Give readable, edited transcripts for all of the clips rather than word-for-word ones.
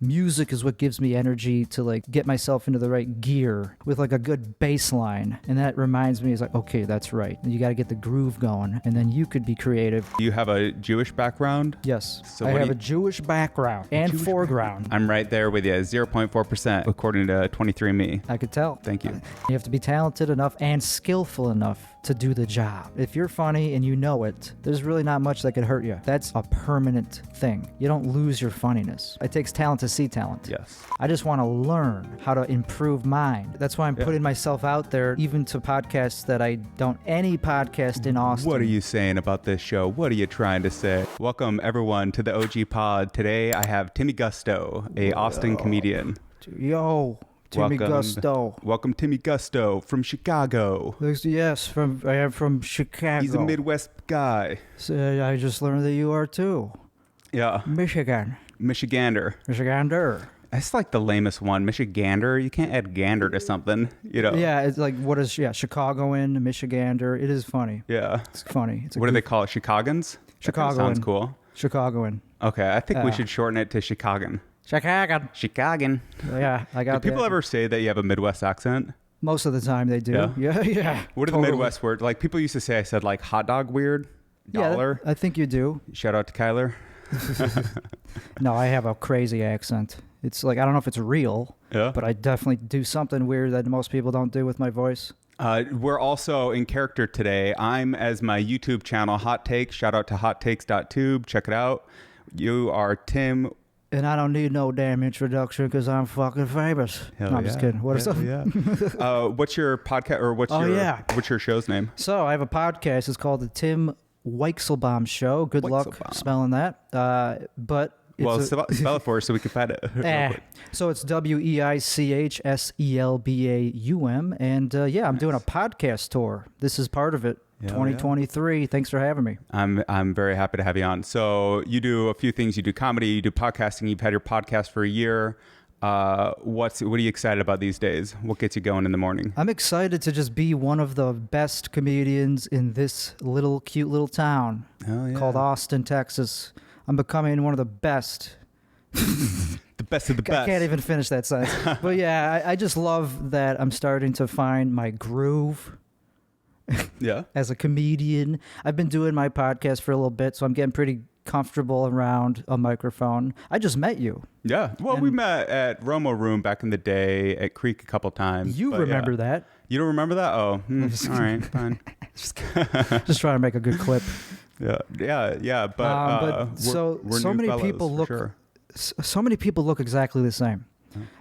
Music is what gives me energy to like get myself into the right gear with like a good bass line. And that reminds me, it's like, okay, that's right. You got to get the groove going and then you could be creative. You have a Jewish background? Yes. So I have a Jewish background and foreground. I'm right there with you, 0.4% according to 23andMe. I could tell. Thank you. You have to be talented enough and skillful enough to do the job. If you're funny and you know it, there's really not much that could hurt you. That's a permanent thing. You don't lose your funniness. It takes talent to see talent. Yes. I just want to learn how to improve mine. That's why I'm putting myself out there, even to podcasts that I don't, any podcast in Austin. What are you saying about this show? What are you trying to say? Welcome everyone to the OG Pod. Today I have Timmy Gusto, a Austin comedian. Yo. Timmy Gusto. Welcome, Timmy Gusto from Chicago. Yes, I am from Chicago. He's a Midwest guy. So I just learned that you are too. Yeah. Michigander. That's like the lamest one. Michigander. You can't add gander to something, you know? Yeah, it's like, Chicagoan, Michigander. It is funny. Yeah. It's funny. What do they call it? Chicagans? Chicagoan. Sounds cool. Chicagoan. Okay, I think we should shorten it to Chicagan. Chicagan. Yeah, I got that. Do people ever say that you have a Midwest accent? Most of the time they do. Yeah. What are the Midwest words? Like people used to say I said like hot dog weird, dollar. Yeah, I think you do. Shout out to Kyler. No, I have a crazy accent. It's like, I don't know if it's real, but I definitely do something weird that most people don't do with my voice. We're also in character today. I'm as my YouTube channel, Hot Takes. Shout out to hottakes.tube. Check it out. You are Tim. And I don't need no damn introduction because I'm fucking famous. Hell no, I'm just kidding. What is up? Yeah. What's your podcast or what's your show's name? So I have a podcast. It's called the Tim Weichselbaum Show. Good luck spelling that. But spell it for us so we can find it. So it's Weichselbaum, and I'm doing a podcast tour. This is part of it. 2023. Thanks for having me. I'm very happy to have you on. So you do a few things. You do comedy. You do podcasting. You've had your podcast for a year. What are you excited about these days? What gets you going in the morning? I'm excited to just be one of the best comedians in this cute little town called Austin, Texas. I'm becoming one of the best. The best of the best. I can't even finish that sentence. But yeah, I just love that I'm starting to find my groove. Yeah. As a comedian. I've been doing my podcast for a little bit, so I'm getting pretty comfortable around a microphone. I just met you. Yeah. Well, we met at Romo Room back in the day at Creek a couple times. You remember that. You don't remember that? Oh, all right, fine. Just trying to make a good clip. Yeah. But so many people look. Sure. So many people look exactly the same.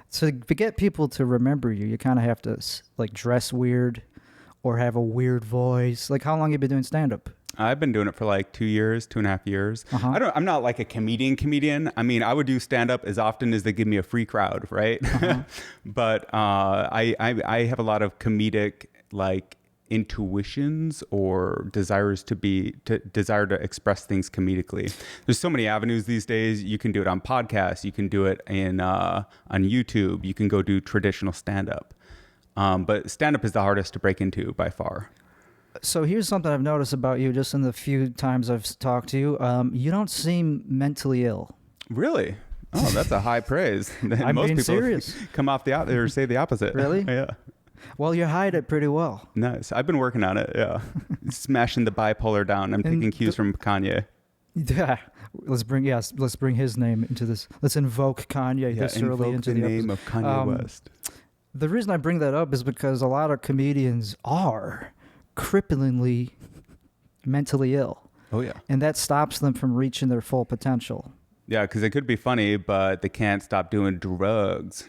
So to get people to remember you, you kind of have to like dress weird or have a weird voice. Like, how long have you been doing stand-up? I've been doing it for like 2.5 years. I'm not like a comedian. I mean, I would do stand-up as often as they give me a free crowd, right? But I have a lot of comedic like intuitions or desire to express things comedically. There's so many avenues these days. You can do it on podcasts. You can do it on YouTube. You can go do traditional stand-up. But stand-up is the hardest to break into by far. So here's something I've noticed about you just in the few times I've talked to you. You don't seem mentally ill. Really? Oh, that's a high praise. I'm Most being people serious. Come off or say the opposite. Really? Yeah. Well, you hide it pretty well. Nice. I've been working on it. Yeah. Smashing the bipolar down. I'm taking cues from Kanye. Yeah. Let's bring his name into this. Let's invoke Kanye viscerally into the name of Kanye West. The reason I bring that up is because a lot of comedians are cripplingly mentally ill. Oh, yeah. And that stops them from reaching their full potential. Yeah, because they could be funny, but they can't stop doing drugs.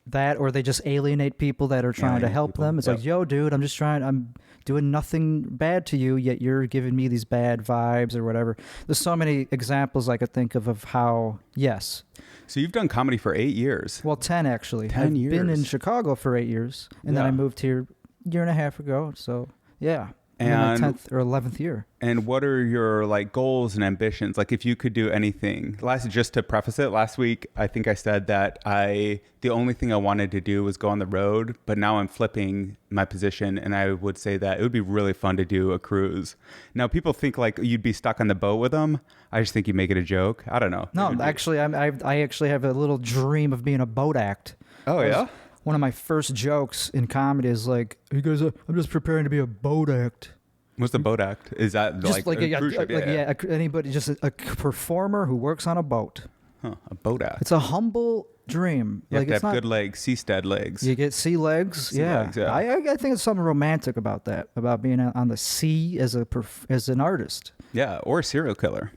That, or they just alienate people that are trying to help them. It's like, yo, dude, I'm doing nothing bad to you, yet you're giving me these bad vibes or whatever. There's so many examples I could think of how, yes. So you've done comedy for 8 years. Well, 10 actually. 10 years. I've been in Chicago for 8 years, and then I moved here a year and a half ago. So, yeah. I'm in my 10th or 11th year. And what are your like goals and ambitions? Like if you could do anything, just to preface it, last week, I think I said that the only thing I wanted to do was go on the road, but now I'm flipping my position. And I would say that it would be really fun to do a cruise. Now people think like you'd be stuck on the boat with them. I just think you make it a joke. I don't know. No, actually, I actually have a little dream of being a boat act. Oh yeah. One of my first jokes in comedy is like, "You guys, I'm just preparing to be a boat act." What's the boat act? Is that just like a cruise ship? Anybody, just a performer who works on a boat. Huh, a boat act. It's a humble dream. You have to have good legs, seastead legs. You get sea legs. Legs, yeah. I think it's something romantic about that, about being on the sea as an artist. Yeah, or a serial killer.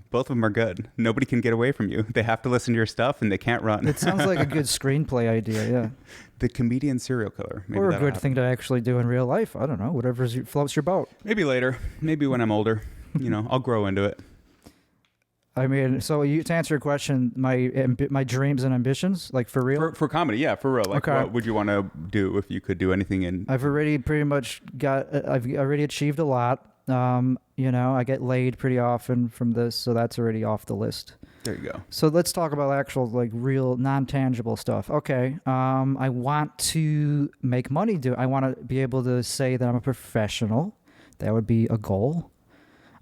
Both of them are good. Nobody can get away from you. They have to listen to your stuff and they can't run. It sounds like a good screenplay idea, yeah. The comedian serial killer. Maybe or a good thing to actually do in real life. I don't know. Whatever floats your boat. Maybe later. Maybe when I'm older. I'll grow into it. I mean, so to answer your question, my dreams and ambitions, like for real? For comedy, yeah, for real. Like, what would you want to do if you could do anything in... I've already pretty much I've already achieved a lot. I get laid pretty often from this, so that's already off the list. There you go. So let's talk about actual, like, real non-tangible stuff. Okay. I want to make money. I want to be able to say that I'm a professional. That would be a goal.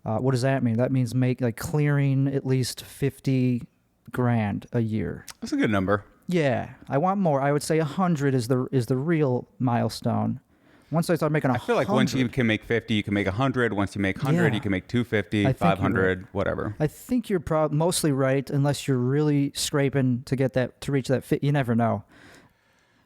What does that mean? That means clearing at least 50 grand a year. That's a good number. Yeah. I want more. I would say 100 is the real milestone. Once I start making 100. I feel like once you can make 50, you can make 100. Once you make 100, you can make 250, 500, right. Whatever. I think you're mostly right, unless you're really scraping to reach that fit. You never know.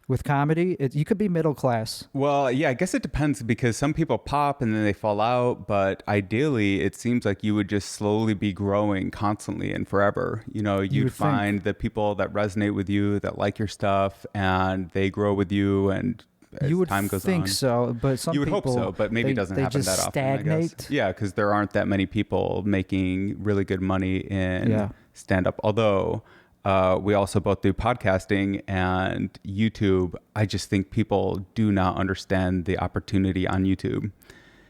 With comedy, you could be middle class. Well, yeah, I guess it depends because some people pop and then they fall out. But ideally, it seems like you would just slowly be growing constantly and forever. You'd find the people that resonate with you, that like your stuff, and they grow with you and... You would time goes think on. So, but some you would people, hope so, but maybe it doesn't happen that often. Stagnate. I guess. Yeah, because there aren't that many people making really good money in stand-up. Although we also both do podcasting and YouTube. I just think people do not understand the opportunity on YouTube.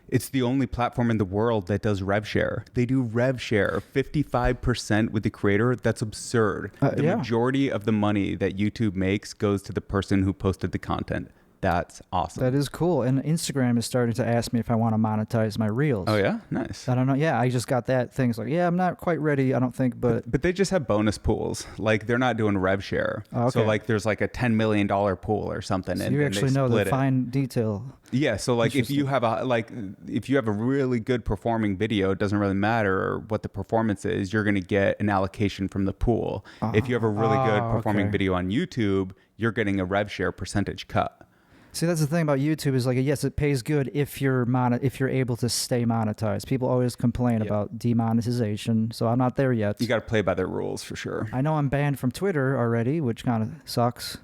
It's the only platform in the world that does rev share. They do rev share 55% with the creator. That's absurd. The majority of the money that YouTube makes goes to the person who posted the content. That's awesome. That is cool. And Instagram is starting to ask me if I want to monetize my reels. Oh, yeah? Nice. I don't know. Yeah, I just got that thing. It's like, I'm not quite ready, I don't think, but they just have bonus pools. Like, they're not doing rev share. Oh, okay. So, like, there's like a $10 million pool or something. So you actually know the fine detail. Yeah, so like if you have a really good performing video, it doesn't really matter what the performance is, you're going to get an allocation from the pool. If you have a really good performing video on YouTube, you're getting a rev share percentage cut. See, that's the thing about YouTube is like, yes, it pays good if you're able to stay monetized. People always complain about demonetization, so I'm not there yet. You got to play by their rules for sure. I know I'm banned from Twitter already, which kind of sucks.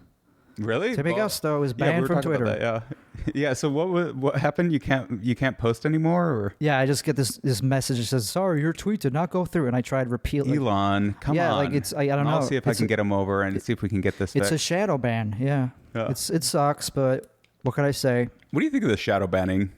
Really? Timmy Gusto is banned from Twitter. About that, yeah. So what happened? You can't post anymore, or? Yeah, I just get this message that says, "Sorry, your tweet did not go through," and I tried repeatedly. Elon, come on. Yeah, like I don't know. I'll see if I can get him over and see if we can get this fixed. It's a shadow ban. Yeah. It sucks, but what can I say? What do you think of the shadow banning?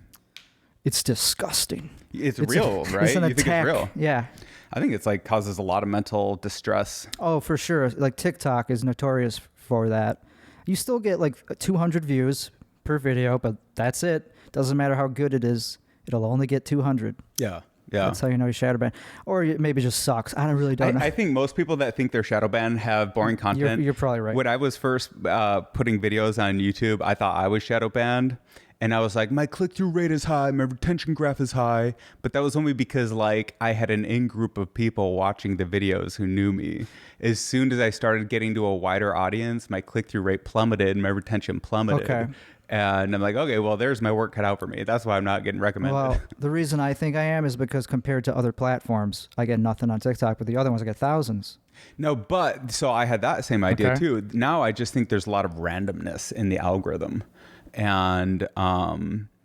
It's disgusting. It's real, right? It's an you attack. think it's real? Yeah. I think it's like causes a lot of mental distress. Oh, for sure. Like TikTok is notorious for that. You still get like 200 views per video, but that's it. Doesn't matter how good it is. It'll only get 200. Yeah. That's how you know you shadow ban. Or it maybe just sucks. I don't know. I think most people that think they're shadow banned have boring content. You're probably right. When I was first putting videos on YouTube, I thought I was shadow banned. And I was like, my click-through rate is high, my retention graph is high. But that was only because like I had an in-group of people watching the videos who knew me. As soon as I started getting to a wider audience, my click-through rate plummeted and my retention plummeted. Okay. And I'm like, okay, well, there's my work cut out for me. That's why I'm not getting recommended. Well, the reason I think I am is because compared to other platforms, I get nothing on TikTok, but the other ones I get thousands. No, but so I had that same idea too. Now I just think there's a lot of randomness in the algorithm. And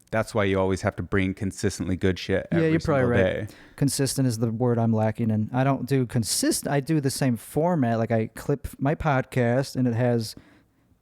that's why you always have to bring consistently good shit every single day. Consistent is the word I'm lacking in. I don't do consistent. I do the same format. Like I clip my podcast and it has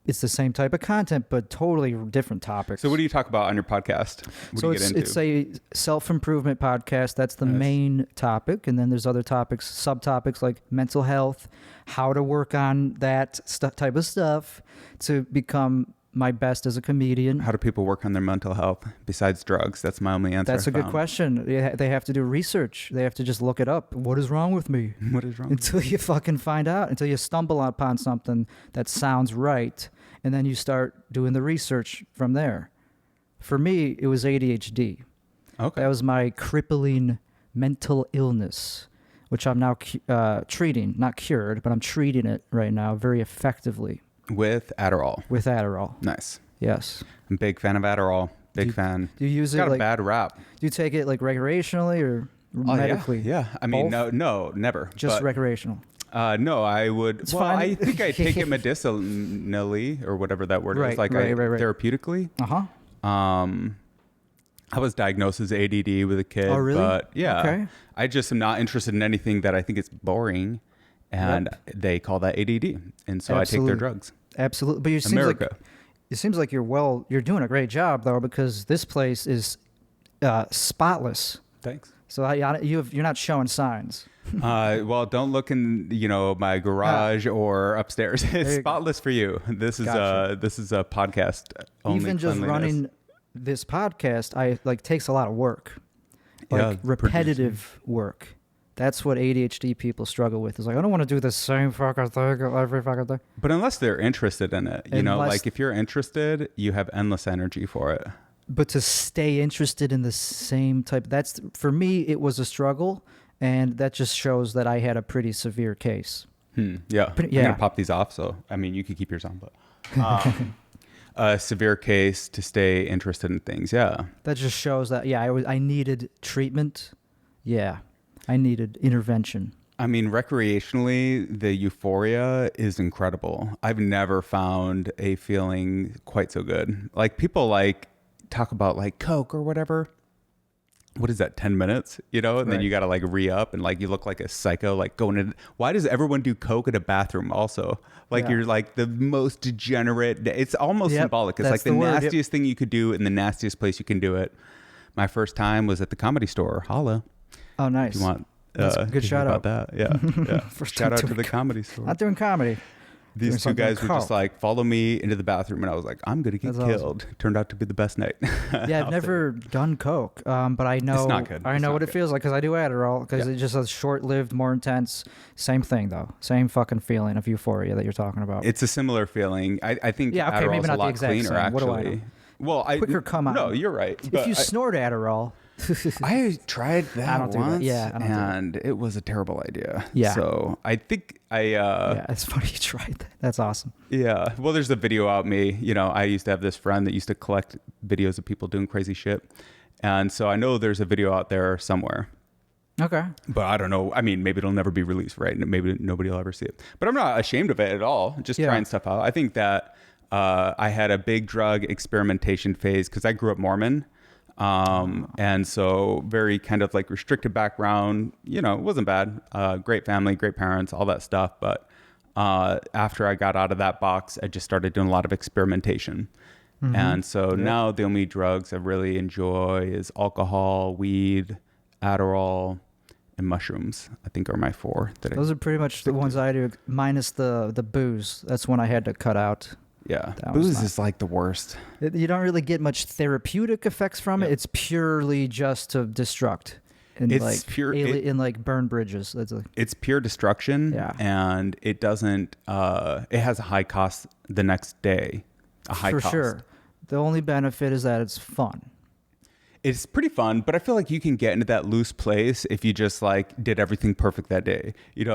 it's the same type of content, but totally different topics. So what do you talk about on your podcast? What do you get into? It's a self-improvement podcast. That's the main topic. And then there's other topics, subtopics like mental health, how to work on that type of stuff to become my best as a comedian. How do people work on their mental health besides drugs? That's my only answer. That's a good question. They have to do research. They have to just look it up. What is wrong with me? What is wrong? Until you fucking find out, until you stumble upon something that sounds right. And then you start doing the research from there. For me, it was ADHD. Okay. That was my crippling mental illness, which I'm now treating. Not cured, but I'm treating it right now very effectively. With Adderall. With Adderall. Nice. Yes. I'm a big fan of Adderall. Big fan. Do you use it's got a bad rap. Do you take it like recreationally or medically? Yeah. I mean, no, never. Just recreational. No, I would. It's well, fine. I think I take it medicinally or whatever that word is. Like right. Therapeutically. I was diagnosed as ADD with a kid. Oh, really? But yeah, okay. I just am not interested in anything that I think is boring, and they call that ADD, and so I take their drugs. Absolutely, but it seems like you're doing a great job though, because this place is spotless. Thanks. So you're not showing signs. Well, don't look in my garage or upstairs. It's spotless for you. This is a podcast only. Even just running this podcast, takes a lot of work, repetitive work. That's what ADHD people struggle with. Is like, I don't want to do the same fucking thing every fucking thing. But unless they're interested in it, if you're interested, you have endless energy for it. But to stay interested in the same type, for me, it was a struggle. And that just shows that I had a pretty severe case. Yeah. I'm going to pop these off. So, I mean, you could keep yours on, but a severe case to stay interested in things. Yeah. That just shows that, I needed treatment. Yeah. I needed intervention. I mean, recreationally, the euphoria is incredible. I've never found a feeling quite so good. Like people talk about Coke or whatever. What is that, 10 minutes, and then you got to re-up and you look like a psycho, going in. Why does everyone do Coke in a bathroom also? You're the most degenerate. It's almost symbolic. It's the nastiest thing you could do in the nastiest place you can do it. My first time was at the Comedy Store. Holla. Oh, nice. If you want that's a good shout out. About that. Yeah. Shout out to the Comedy Store. Not doing comedy. These two guys were just follow me into the bathroom, and I was like, I'm gonna get killed. Awesome. Turned out to be the best night. Yeah, I've never done Coke, but I know it's not good. I know what it feels like because I do Adderall because it's just a short-lived, more intense. Same thing though, same fucking feeling of euphoria that you're talking about. It's a similar feeling. I think Adderall's a lot cleaner same. actually. What do I know? Well, quicker come on. No, you're right. If you snort Adderall. I tried that once, and it was a terrible idea. Yeah. So I think yeah, it's funny you tried that. That's awesome. Yeah. Well, there's a video out me. I used to have this friend that used to collect videos of people doing crazy shit, and so I know there's a video out there somewhere. Okay. But I don't know. I mean, maybe it'll never be released, right? Maybe nobody will ever see it. But I'm not ashamed of it at all. Just trying stuff out. I think that I had a big drug experimentation phase because I grew up Mormon. And so very kind of restricted background, it wasn't bad. Great family, great parents, all that stuff. But, after I got out of that box, I just started doing a lot of experimentation. Mm-hmm. And so now the only drugs I really enjoy is alcohol, weed, Adderall, and mushrooms. I think are my 4. Those are pretty much the ones I do, minus the booze. That's one I had to cut out. Yeah, booze is the worst. You don't really get much therapeutic effects from it. It's purely just to destruct. And it's pure burn bridges. It's pure destruction. Yeah. And it doesn't. It has a high cost the next day. A high cost. For sure. The only benefit is that it's fun. It's pretty fun, but I feel like you can get into that loose place if you just did everything perfect that day. You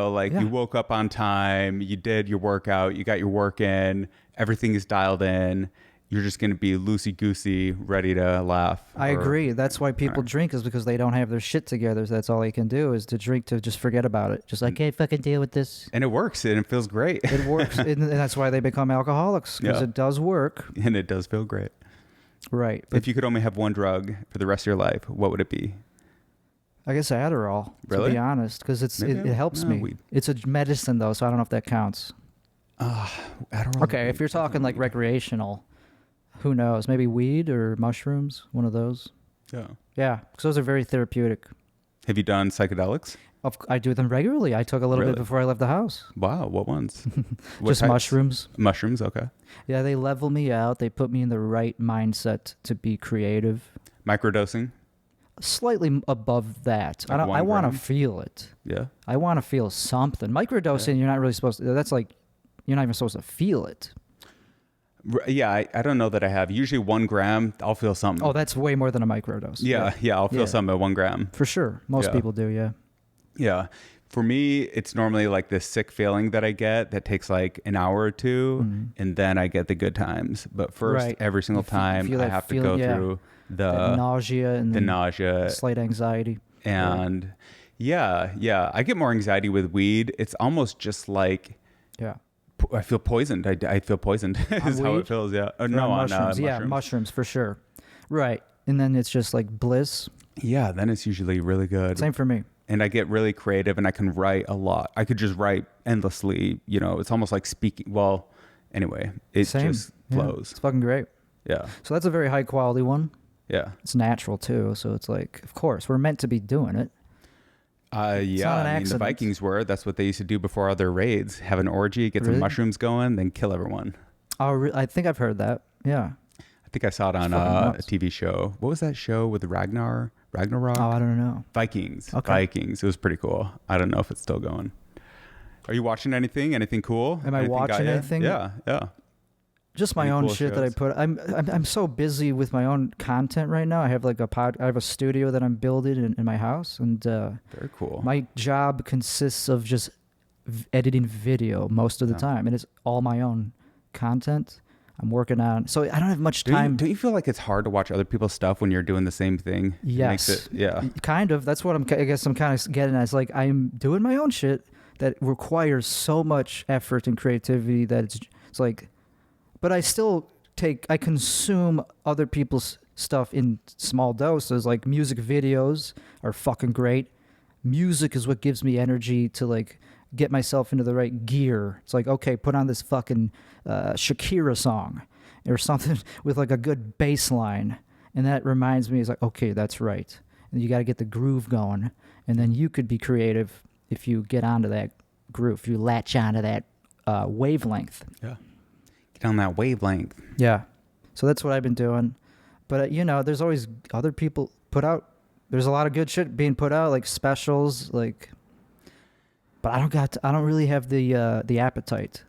woke up on time, you did your workout, you got your work in, everything is dialed in. You're just going to be loosey-goosey, ready to laugh. I agree. That's why people drink is because they don't have their shit together. So that's all they can do is to drink to just forget about it. Just I can't fucking deal with this. And it works, and it feels great. It works, and that's why they become alcoholics because it does work. And it does feel great. Right. If you could only have one drug for the rest of your life, what would it be? I guess Adderall, really? To be honest, because it helps me. Weed. It's a medicine, though, so I don't know if that counts. I don't really. Okay, if you're talking like recreational, who knows? Maybe weed or mushrooms, one of those. Yeah. Yeah, because those are very therapeutic. Have you done psychedelics? I do them regularly. I took a little bit before I left the house. Wow, what ones? What Just types? mushrooms. Mushrooms, okay. Yeah, they level me out. They put me in the right mindset to be creative. Microdosing? Slightly above that. Like I want to 1 gram? feel it. Yeah. I want to feel something. Microdosing, you're not really supposed to. That's like, you're not even supposed to feel it. Yeah, I don't know that I have. Usually 1 gram, I'll feel something. Oh, that's way more than a microdose. Yeah, I'll feel something at 1 gram. For sure. Most people do, yeah. Yeah. For me, it's normally like this sick feeling that I get that takes like an hour or two, and then I get the good times. But first, every single time, I have to go through the nausea and slight anxiety. And I get more anxiety with weed. It's almost just like I feel poisoned. I feel poisoned is how it feels. Yeah. No, on mushrooms. Yeah, mushrooms for sure. Right. And then it's just like bliss. Yeah. Then it's usually really good. Same for me. And I get really creative and I can write a lot. I could just write endlessly. You know, it's almost like speaking. Well, anyway, it just flows. It's fucking great. Yeah. So that's a very high quality one. Yeah. It's natural too. So it's like, of course, we're meant to be doing it. I mean, the Vikings were. That's what they used to do before all their raids. Have an orgy, get some mushrooms going, then kill everyone. Oh, I think I've heard that. Yeah. I think I saw it on a TV show. What was that show with Ragnarok? Oh, I don't know. Vikings. Okay. Vikings. It was pretty cool. I don't know if it's still going. Are you watching anything? Anything cool? Am I watching anything? Yeah. Just my own shit that I put. I'm so busy with my own content right now. I have like I have a studio that I'm building in my house, and very cool. My job consists of just editing video most of the time, and it's all my own content I'm working on. So I don't have much time. Don't you feel like it's hard to watch other people's stuff when you're doing the same thing? Yes. Kind of. That's what I guess I'm kind of getting at. It's like I'm doing my own shit that requires so much effort and creativity that it's like. But I still I consume other people's stuff in small doses. Like music videos are fucking great. Music is what gives me energy to like get myself into the right gear. It's like, okay, put on this fucking Shakira song or something with like a good bass line. And that reminds me, it's like, okay, that's right. And you got to get the groove going. And then you could be creative if you get onto that groove, if you latch onto that wavelength. Yeah. Get on that wavelength. Yeah. So that's what I've been doing. But, there's always other people put out. There's a lot of good shit being put out, like specials, like. But I don't really have the appetite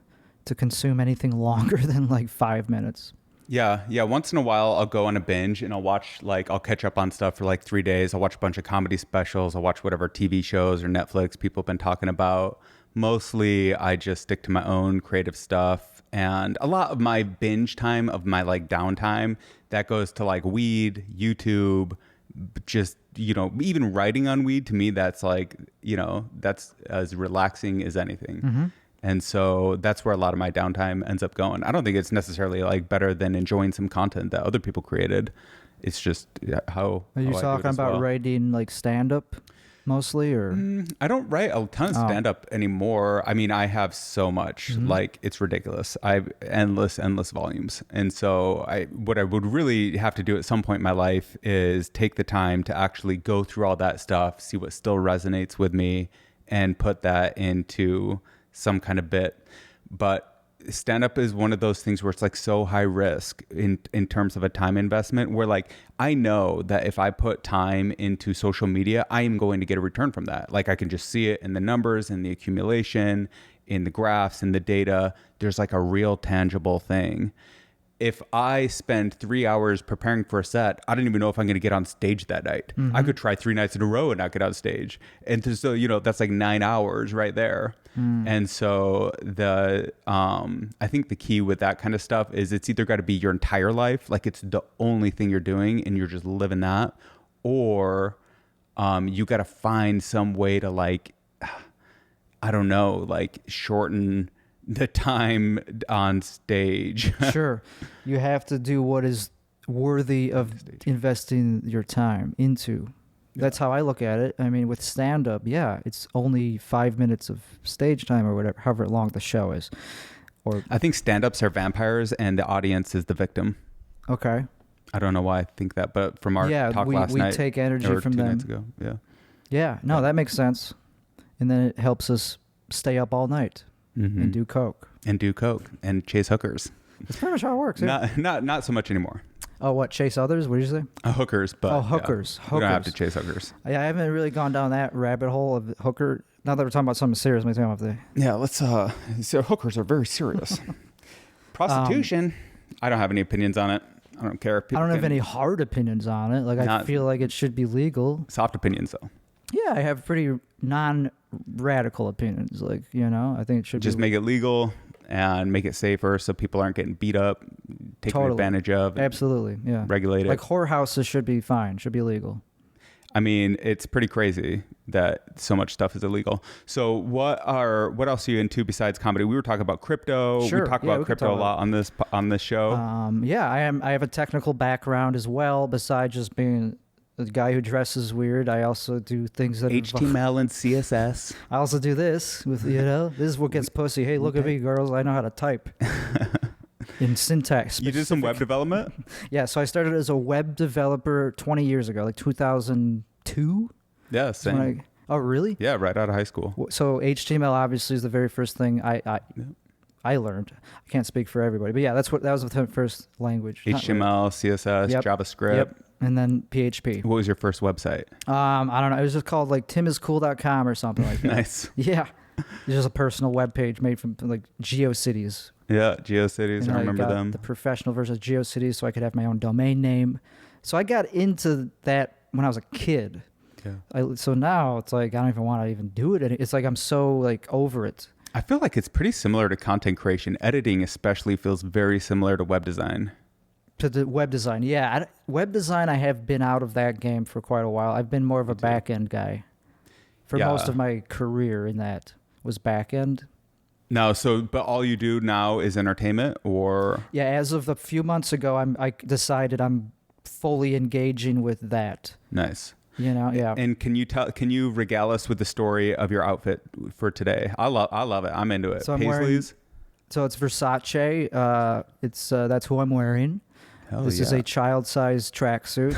to consume anything longer than like 5 minutes. Yeah. Once in a while, I'll go on a binge and I'll catch up on stuff for like 3 days. I'll watch a bunch of comedy specials. I'll watch whatever TV shows or Netflix people have been talking about. Mostly, I just stick to my own creative stuff. And a lot of my binge time, of my like downtime, that goes to like weed, YouTube, just, even writing on weed. To me, that's like, that's as relaxing as anything. Mm-hmm. And so that's where a lot of my downtime ends up going. I don't think it's necessarily like better than enjoying some content that other people created. It's just how. Are you talking about writing like stand-up mostly, or? I don't write a ton of stand-up anymore. I mean, I have so much, like it's ridiculous. I have endless volumes. And so what I would really have to do at some point in my life is take the time to actually go through all that stuff, see what still resonates with me, and put that into some kind of bit. But stand-up is one of those things where it's like so high risk in terms of a time investment, where like I know that if I put time into social media, I am going to get a return from that. Like I can just see it in the numbers, in the accumulation, in the graphs, in the data. There's like a real tangible thing. If I spend 3 hours preparing for a set, I don't even know if I'm going to get on stage that night. Mm-hmm. I could try 3 nights in a row and not get on stage. And so, that's like 9 hours right there. And so I think the key with that kind of stuff is it's either got to be your entire life, like it's the only thing you're doing and you're just living that, or you got to find some way to like, I don't know, like shorten the time on stage. Sure. You have to do what is worthy of investing your time into. That's how I look at it. I mean, with stand-up, it's only 5 minutes of stage time or whatever, however long the show is. Or I think stand-ups are vampires and the audience is the victim. Okay. I don't know why I think that, but from our talk last night. We take energy from 2 them. nights ago. Yeah. Yeah. No, that makes sense. And then it helps us stay up all night and do coke. And do coke and chase hookers. That's pretty much how it works. Yeah. Not so much anymore. Oh, what? Chase others? What did you say? Hookers, but hookers. We don't have to chase hookers. Yeah, I haven't really gone down that rabbit hole of hooker. Now that we're talking about something serious, let me talk about the. Yeah, let's. So hookers are very serious. Prostitution. I don't have any opinions on it. I don't care. I don't have any hard opinions on it. Like I feel like it should be legal. Soft opinions, though. Yeah, I have pretty non-radical opinions. Like I think it should just make it legal and make it safer so people aren't getting beat up, taken advantage of. Absolutely, yeah. Regulate it. Like whorehouses should be fine. Should be legal. I mean, it's pretty crazy that so much stuff is illegal. So what else are you into besides comedy? We were talking about crypto. Sure. We talk about crypto a lot on this show. I have a technical background as well. Besides just being a guy who dresses weird, I also do things that HTML and CSS. I also do this with this is what gets pussy. Hey, look at me, girls. I know how to type. In syntax. You did some web development? Yeah, so I started as a web developer 20 years ago, like 2002. Yeah, same. Oh, really? Yeah, right out of high school. So HTML obviously is the very first thing I learned. I can't speak for everybody, but yeah, that was the first language. HTML, CSS, JavaScript. Yep. And then PHP. What was your first website? I don't know. It was just called like timiscool.com or something like that. Nice. Yeah. It's just a personal web page made from like GeoCities. Yeah, GeoCities. I remember them. The professional version of GeoCities, so I could have my own domain name. So I got into that when I was a kid. Yeah. So now it's like I don't even want to even do it. It's like I'm so like over it. I feel like it's pretty similar to content creation. Editing especially feels very similar to web design. To the web design, yeah. Web design, I have been out of that game for quite a while. I've been more of a back-end guy. For most of my career in that was back-end. No, but all you do now is entertainment, or? Yeah, as of a few months ago, I decided I'm fully engaging with that. Nice. Yeah. And can you regale us with the story of your outfit for today? I love it. I'm into it. So Paisley's. So it's Versace. That's who I'm wearing. This is a child-sized tracksuit.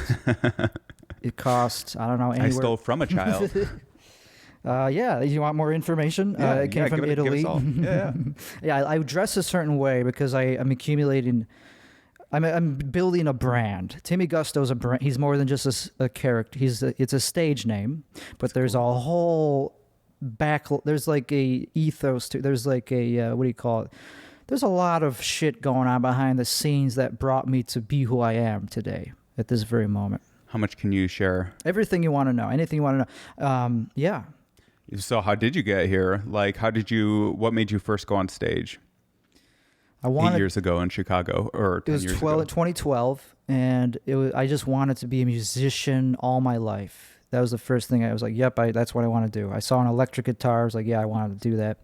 It costs, I don't know, anywhere. I stole from a child. Yeah, you want more information? It came from Italy. Yeah, I dress a certain way because I'm accumulating. I'm building a brand. Timmy Gusto's a brand. He's more than just a character. It's a stage name, but there's a whole there's like a ethos to. There's like a what do you call it? There's a lot of shit going on behind the scenes that brought me to be who I am today at this very moment. How much can you share? Everything you want to know. Anything you want to know. Yeah. So how did you get here? Like, what made you first go on stage? 8 years ago in Chicago, or 10 years ago? 2012, and I just wanted to be a musician all my life. That was the first thing I was like, yep, that's what I want to do. I saw an electric guitar. I was like, yeah, I wanted to do that.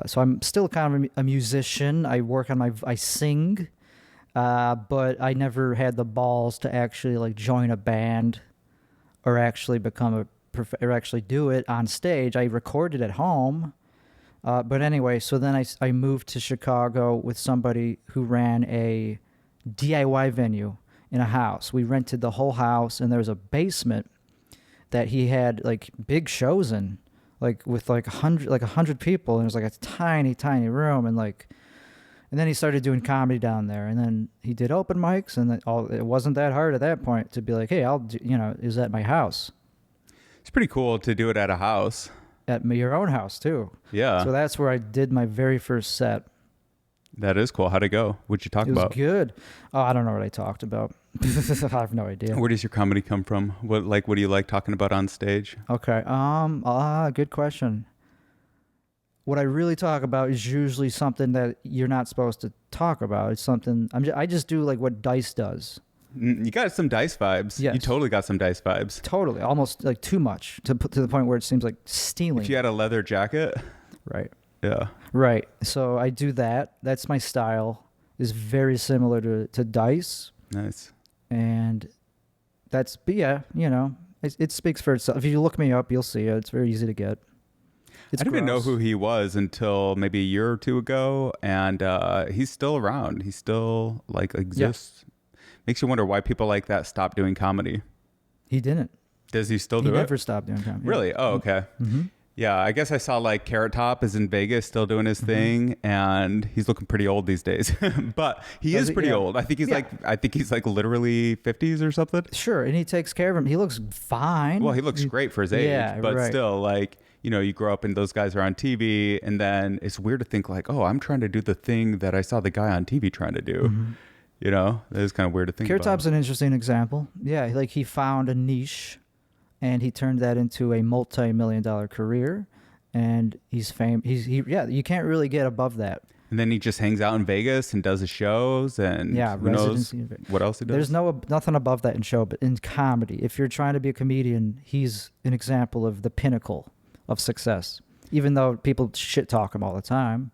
So I'm still kind of a musician. I work on I sing, but I never had the balls to actually like join a band or actually or actually do it on stage. I recorded at home. But anyway, so then I moved to Chicago with somebody who ran a DIY venue in a house. We rented the whole house, and there was a basement that he had like big shows in. Like with like 100 people, and it was like a tiny room, and then he started doing comedy down there, and then he did open mics, and it wasn't that hard at that point to be like, hey, is at my house. It's pretty cool to do it at a house. At your own house too. Yeah. So that's where I did my very first set. That is cool. How'd it go? What'd you talk about? It was good. Oh, I don't know what I talked about. I have no idea. Where does your comedy come from? What do you like talking about on stage? Okay. Good question. What I really talk about is usually something that you're not supposed to talk about. It's something I just do like what Dice does. You got some Dice vibes. Yes. You totally got some Dice vibes. Totally. Almost like too much to the point where it seems like stealing. If you had a leather jacket. Right. Yeah. Right. So I do that. That's my style. Is very similar to Dice. Nice. And it speaks for itself. If you look me up, you'll see it. It's very easy to get. I didn't even know who he was until maybe a year or two ago, and he's still around. He still like exists. Yeah. Makes you wonder why people like that stop doing comedy. He didn't. Does he still do it? He never stopped doing comedy. Really? Oh, okay. Mm-hmm. Yeah, I guess I saw like Carrot Top is in Vegas still doing his thing, and he's looking pretty old these days. But he is pretty old. I think he's like literally 50s or something. Sure, and he takes care of him. He looks fine. Well, he looks great for his age, but still, like, you know, you grow up and those guys are on TV, and then it's weird to think like, oh, I'm trying to do the thing that I saw the guy on TV trying to do. Mm-hmm. You know, that is kind of weird to think about. Carrot Top's an interesting example. Yeah, like he found a niche and he turned that into a multi-million-dollar career, and he's famous. You can't really get above that. And then he just hangs out in Vegas and does his shows, and who knows what else he does. There's nothing above that in show, but in comedy, if you're trying to be a comedian, he's an example of the pinnacle of success, even though people shit talk him all the time.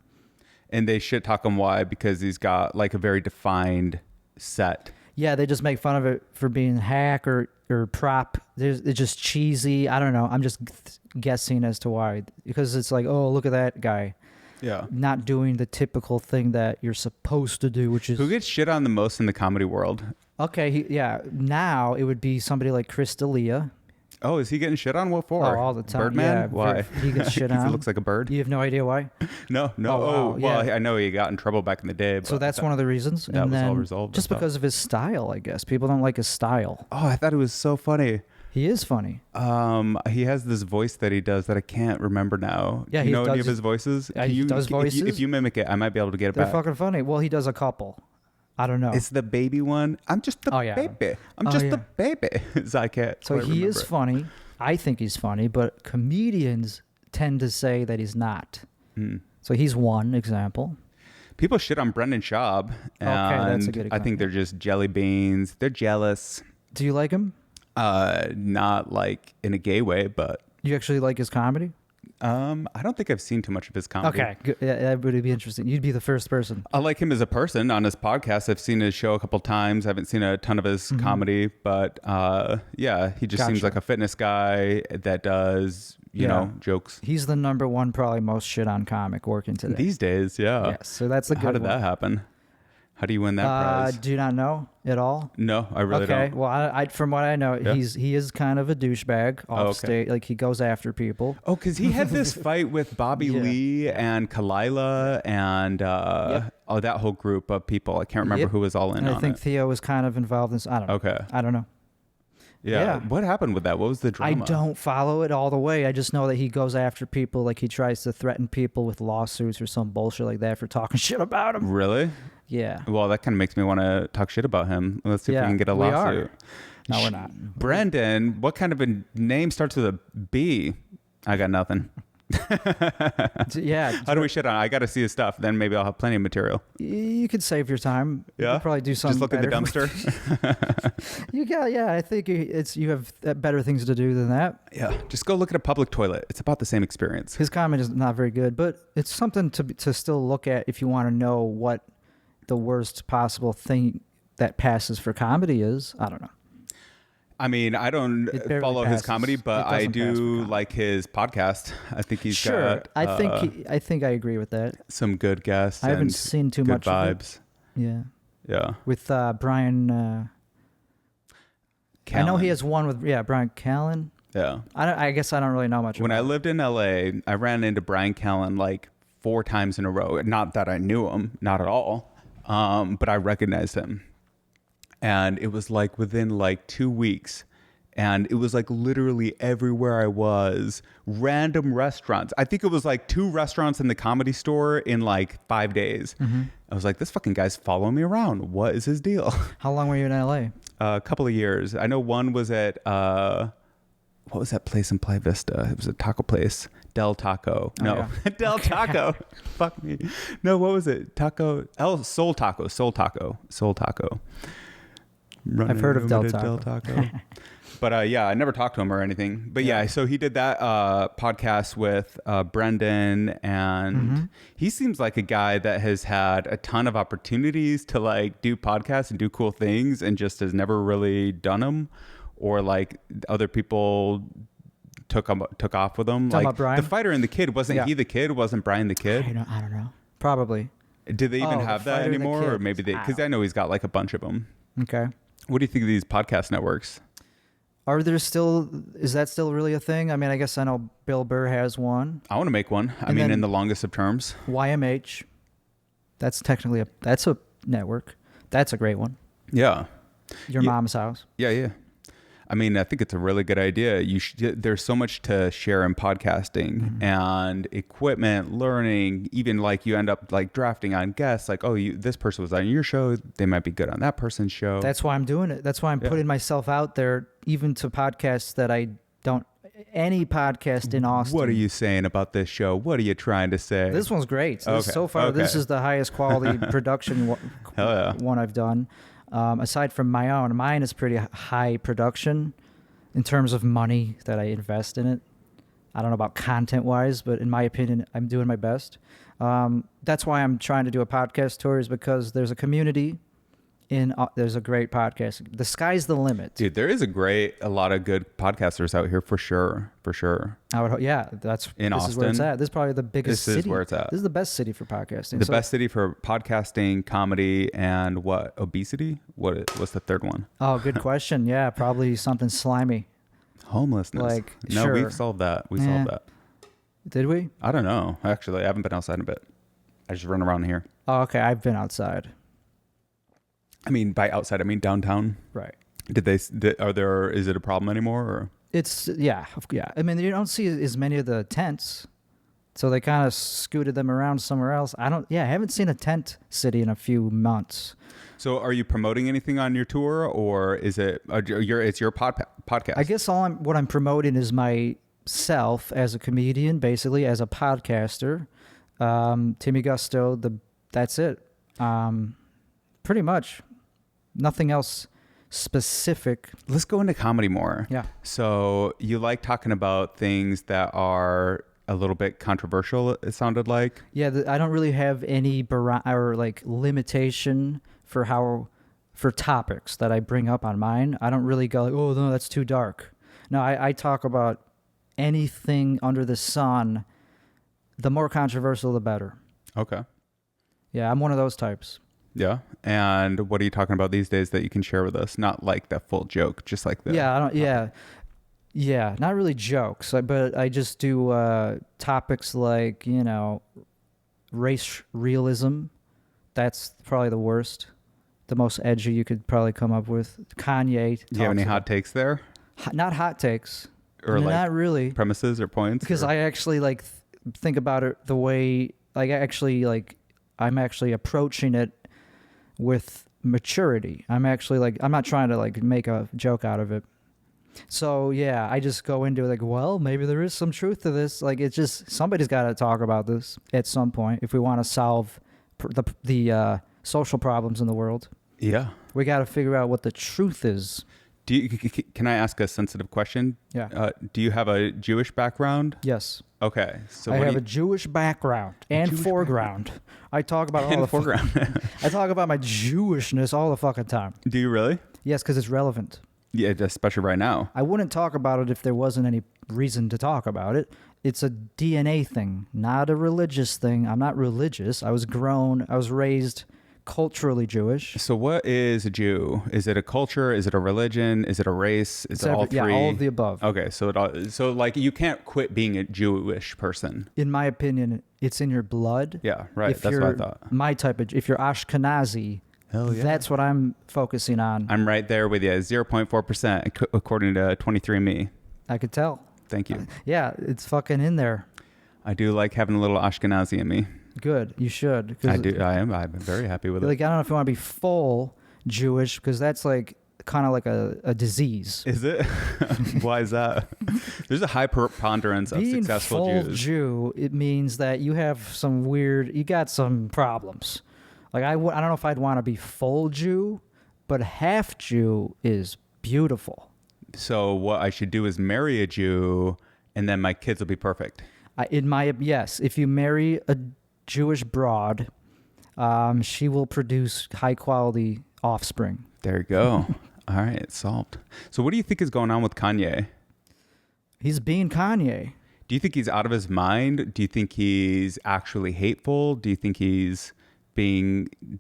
And they shit talk him why? Because he's got like a very defined set. Yeah, they just make fun of it for being hack or prop. It's just cheesy. I don't know. I'm just guessing as to why. Because it's like, oh, look at that guy. Yeah. Not doing the typical thing that you're supposed to do, which is... Who gets shit on the most in the comedy world? Okay, now it would be somebody like Chris D'Elia. Oh, is he getting shit on? What for? Oh, all the time. Birdman? Yeah, why? He gets shit on. He looks like a bird? You have no idea why? No. Well, I know he got in trouble back in the day. But so that's one of the reasons. That was all resolved. Just because of his style, I guess. People don't like his style. Oh, I thought it was so funny. He is funny. He has this voice that he does that I can't remember now. Yeah, you know any of his voices? He does voices. If you mimic it, I might be able to get it back. They're fucking funny. Well, he does a couple. I don't know. It's the baby one. I'm just the baby. I'm just the baby. I can't. So he is funny. I think he's funny, but comedians tend to say that he's not. So he's one example. People shit on Brendan Schaub. And that's a good example. I think they're just jelly beans. They're jealous. Do you like him? Not like in a gay way, but... You actually like his comedy? I don't think I've seen too much of his comedy. Okay, good. Yeah, that would be interesting. You'd be the first person. I like him as a person on his podcast. I've seen his show a couple times. I haven't seen a ton of his comedy, but he just seems like a fitness guy that does, you know, jokes. He's the number one, probably most shit on comic working today. These days, yeah. Yes, so that's the good How did that happen? How do you win that prize? Do you not know at all? No, I really don't. Okay, well, I from what I know, he is kind of a douchebag off stage. Like, he goes after people. Oh, because he had this fight with Bobby Lee and Kalila and that whole group of people. I can't remember who was all in on it. I think Theo was kind of involved in this. I don't know. Okay. I don't know. Yeah. What happened with that? What was the drama? I don't follow it all the way. I just know that he goes after people. Like, he tries to threaten people with lawsuits or some bullshit like that for talking shit about him. Really? Yeah. Well, that kind of makes me want to talk shit about him. Let's see if we can get a lawsuit. No, we're not. Brendan, what kind of a name starts with a B? I got nothing. Yeah. How do we shit on? I got to see his stuff. Then maybe I'll have plenty of material. You could save your time. Yeah. You could probably do something. Just look better. at the dumpster. I think you have better things to do than that. Yeah. Just go look at a public toilet. It's about the same experience. His comment is not very good, but it's something to still look at if you want to know what the worst possible thing that passes for comedy is. I don't know. I mean, I don't follow his comedy, but I do like his podcast. I think he's got... I think I agree with that. Some good guests. I haven't seen too much vibes. Of it. Yeah. Yeah. With Brian... I know he has one with Brian Callen. Yeah. I guess I don't really know much When I lived in LA, I ran into Brian Callen like 4 times in a row. Not that I knew him, not at all. But I recognized him. And it was like within like 2 weeks. And it was like literally everywhere I was, random restaurants. I think it was like 2 restaurants in the Comedy Store in like 5 days. Mm-hmm. I was like, this fucking guy's following me around. What is his deal? How long were you in LA? A couple of years. I know one was at, what was that place in Playa Vista? It was a taco place. Del Taco. No, yeah. Del Taco. Fuck me. No, what was it? Soul Taco. I've heard of Del Taco. But I never talked to him or anything. But so he did that podcast with Brendan, and he seems like a guy that has had a ton of opportunities to like do podcasts and do cool things, and just has never really done them, or like other people took off with him. Talking about Brian? The fighter and the kid, wasn't he the kid? Wasn't Brian the kid? I don't know. Probably. Do they even have that anymore? Or maybe because I know he's got like a bunch of them. Okay. What do you think of these podcast networks? Is that still really a thing? I mean, I guess I know Bill Burr has one. I want to make one. I mean, in the longest of terms. YMH. That's technically that's a network. That's a great one. Yeah. Your mom's house. Yeah. I mean, I think it's a really good idea. There's so much to share in podcasting and equipment, learning, even like you end up like drafting on guests, like, oh, this person was on your show. They might be good on that person's show. That's why I'm doing it. That's why I'm putting myself out there, even to podcasts that I don't, any podcast in Austin. What are you saying about this show? What are you trying to say? This one's great. So far, this is the highest quality production one I've done. Aside from my own, mine is pretty high production in terms of money that I invest in it. I don't know about content-wise, but in my opinion, I'm doing my best. That's why I'm trying to do a podcast tour, is because there's a community there's a great podcast. The sky's the limit. Dude, there is a lot of good podcasters out here for sure. I would this in Austin. Is where it's at. This is probably the biggest city. This is where it's at. This is the best city for podcasting. The best city for podcasting, comedy, and what? Obesity? What's the third one? Oh, good question. Yeah, probably something slimy. Homelessness. We've solved that. We solved that. Did we? I don't know. Actually, I haven't been outside in a bit. I just run around here. Oh, okay. I've been outside. I mean, by outside, I mean downtown. Right. Is it a problem anymore? Or? It's, yeah. I mean, you don't see as many of the tents, so they kind of scooted them around somewhere else. I haven't seen a tent city in a few months. So are you promoting anything on your tour, or is it, it's your podcast? I guess what I'm promoting is myself as a comedian, basically, as a podcaster. Timmy Gusto, that's it. Pretty much. Nothing else specific. Let's go into comedy more. Yeah. So you like talking about things that are a little bit controversial, it sounded like. Yeah, I don't really have any limitation for topics that I bring up on mine. I don't really go like, oh no, that's too dark. No, I talk about anything under the sun. The more controversial, the better. Okay. Yeah, I'm one of those types. Yeah. And what are you talking about these days that you can share with us? Not like that full joke, just like the... Yeah, not really jokes, but I just do topics like, race realism. That's probably the worst. The most edgy you could probably come up with. Kanye. Do you have any hot takes there? Not hot takes. Or not really. Premises or points? Because I actually think about it the way, I'm actually approaching it with maturity. I'm actually I'm not trying to make a joke out of it. So yeah, I just go into it well, maybe there is some truth to this. It's just, somebody's got to talk about this at some point if we want to solve the social problems in the world. Yeah. We got to figure out what the truth is. Can I ask a sensitive question? Yeah. Do you have a Jewish background? Yes. Okay. So I have a Jewish background and foreground. I talk about all the foreground. I talk about my Jewishness all the fucking time. Do you really? Yes, because it's relevant. Yeah, especially right now. I wouldn't talk about it if there wasn't any reason to talk about it. It's a DNA thing, not a religious thing. I'm not religious. I was raised culturally Jewish. So what is a Jew? Is it a culture? Is it a religion? Is it a race? Is it all three? Yeah, all of the above. Okay, so you can't quit being a Jewish person. In my opinion, it's in your blood. Yeah, right. That's what I thought. If you're Ashkenazi, hell yeah, that's what I'm focusing on. I'm right there with you. 0.4% according to 23andMe. I could tell. Thank you. Yeah, it's fucking in there. I do like having a little Ashkenazi in me. Good, you should. I do. I'm very happy with it. I don't know if you want to be full Jewish, because that's kind of like a disease. Is it? Why is that? There's a high preponderance of successful Jews. Being full Jew, it means that you have you got some problems. I don't know if I'd want to be full Jew, but half Jew is beautiful. So what I should do is marry a Jew, and then my kids will be perfect. Yes, if you marry a Jewish broad, she will produce high quality offspring. There you go. All right, it's solved. So what do you think is going on with Kanye? He's being Kanye. Do you think he's out of his mind? Do you think he's actually hateful? Do you think he's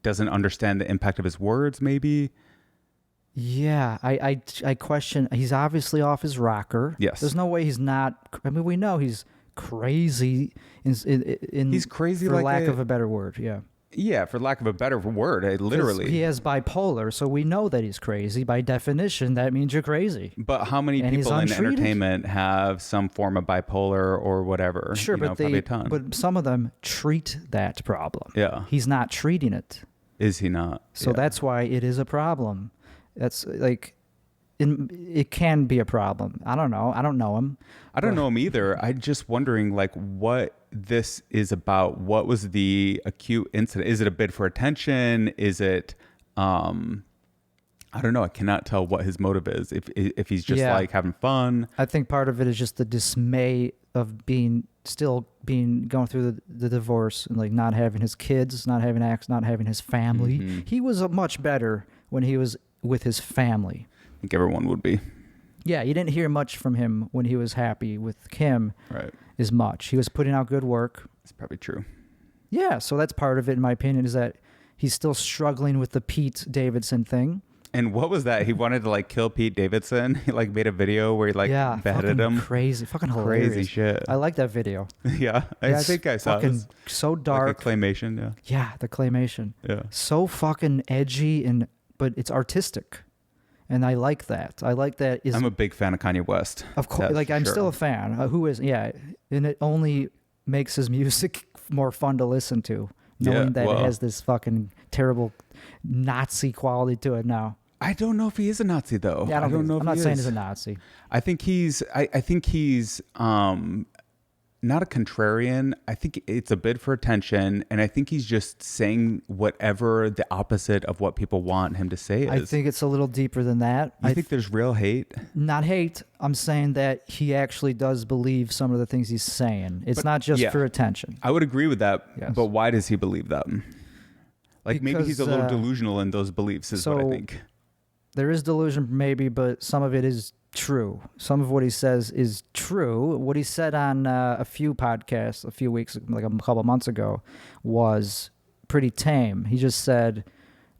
doesn't understand the impact of his words, maybe? Yeah, I question. He's obviously off his rocker. Yes. There's no way he's not. I mean, we know he's crazy. He's crazy, for like lack of a better word. Yeah. Yeah, for lack of a better word, literally. He has bipolar, so we know that he's crazy. By definition, that means you're crazy. But how many people in entertainment have some form of bipolar or whatever? Sure, probably a ton. But some of them treat that problem. Yeah. He's not treating it. Is he not? So that's why it is a problem. That's like, it can be a problem. I don't know. I don't know him. I don't know him either. I'm just wondering, like, what this is about. What was the acute incident? Is it a bid for attention? Is it, I don't know. I cannot tell what his motive is. If he's just like having fun. I think part of it is just the dismay of going through the divorce and like not having his kids, not having not having his family. Mm-hmm. He was much better when he was with his family. I think everyone would be. Yeah, you didn't hear much from him when he was happy with Kim. Right. As much. He was putting out good work. It's probably true. Yeah, so that's part of it, in my opinion, is that he's still struggling with the Pete Davidson thing. And what was that? He wanted to like kill Pete Davidson. He like made a video where he like beheaded him. Crazy, fucking hilarious. Crazy shit. I like that video. Yeah, I think I saw it. So dark. Like a claymation, yeah. Yeah, the claymation. Yeah. So fucking edgy but it's artistic. And I like that. I'm a big fan of Kanye West. Of course, like I'm still a fan. Who is? Yeah, and it only makes his music more fun to listen to, knowing that it has this fucking terrible Nazi quality to it now. I don't know if he is a Nazi though. Yeah, I don't know. I'm not saying he's a Nazi. I think he's not a contrarian. I think it's a bid for attention, and I think he's just saying whatever the opposite of what people want him to say is. I think it's a little deeper than that. I think there's real hate? Not hate. I'm saying that he actually does believe some of the things he's saying. It's not just for attention. I would agree with that, yes. But why does he believe that? Like maybe he's a little delusional in those beliefs is what I think. There is delusion maybe, but some of it is true. Some of what he says is true. What he said on a few podcasts a few weeks, like a couple months ago, was pretty tame. He just said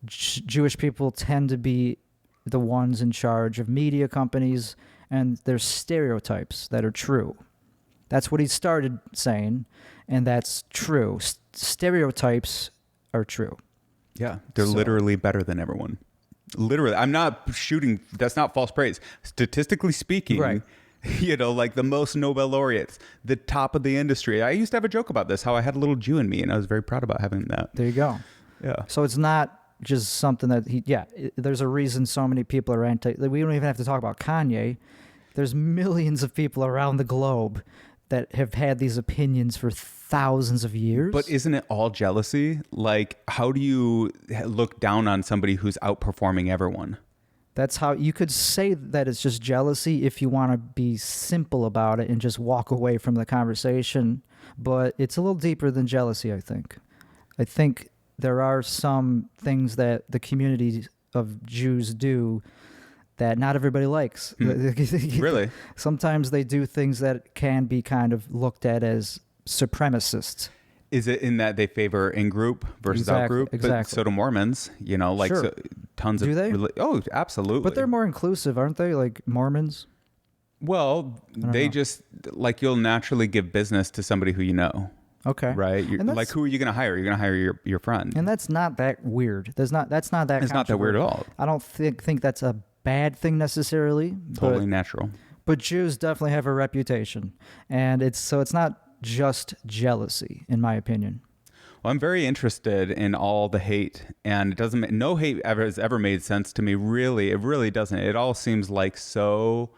Jewish people tend to be the ones in charge of media companies, and there's stereotypes that are true. That's what he started saying, and that's true. Stereotypes are true. Yeah, they're literally better than everyone. Literally, I'm not shooting. That's not false praise. Statistically speaking, right. Like the most Nobel laureates, the top of the industry. I used to have a joke about this, how I had a little Jew in me, and I was very proud about having that. There you go. Yeah. So it's not just something that there's a reason so many people are anti. We don't even have to talk about Kanye. There's millions of people around the globe that have had these opinions for thousands of years. But isn't it all jealousy? Like, how do you look down on somebody who's outperforming everyone? That's how you could say that it's just jealousy if you want to be simple about it and just walk away from the conversation. But it's a little deeper than jealousy, I think. I think there are some things that the community of Jews do that not everybody likes. Really? Sometimes they do things that can be kind of looked at as supremacist. Is it in that they favor in-group versus out-group? Exactly. But so do Mormons, like sure. tons of... Do they? Oh, absolutely. But they're more inclusive, aren't they? Like Mormons? Well, they just, like, you'll naturally give business to somebody who you know. Okay. Right? Like, who are you going to hire? You're going to hire your friend. And that's not that weird. That's not that It's not that weird at all. I don't think that's a bad thing necessarily. Totally natural. But Jews definitely have a reputation. And it's not just jealousy, in my opinion. Well, I'm very interested in all the hate, and no hate has ever made sense to me. Really, it really doesn't. It all seems like so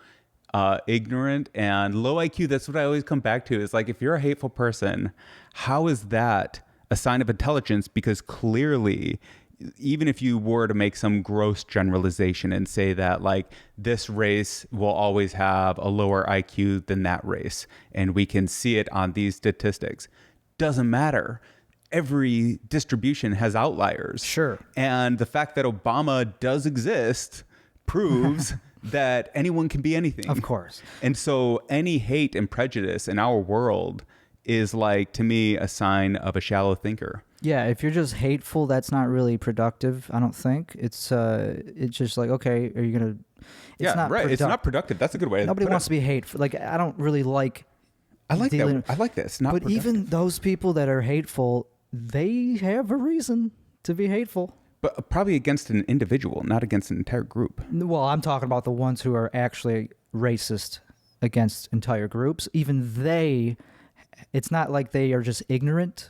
ignorant and low IQ. That's what I always come back to. Is like, if you're a hateful person, how is that a sign of intelligence? Because clearly, even if you were to make some gross generalization and say that like this race will always have a lower IQ than that race, and we can see it on these statistics, doesn't matter. Every distribution has outliers. Sure. And the fact that Obama does exist proves that anyone can be anything. Of course. And so any hate and prejudice in our world is like, to me, a sign of a shallow thinker. Yeah, if you're just hateful, that's not really productive, I don't think. It's just like, okay, are you going to... It's not productive. That's a good way. Nobody wants to be hateful. Like, I don't really like... I like that. I like this. Not but productive. Even those people that are hateful, they have a reason to be hateful. But probably against an individual, not against an entire group. Well, I'm talking about the ones who are actually racist against entire groups. Even they, it's not like they are just ignorant.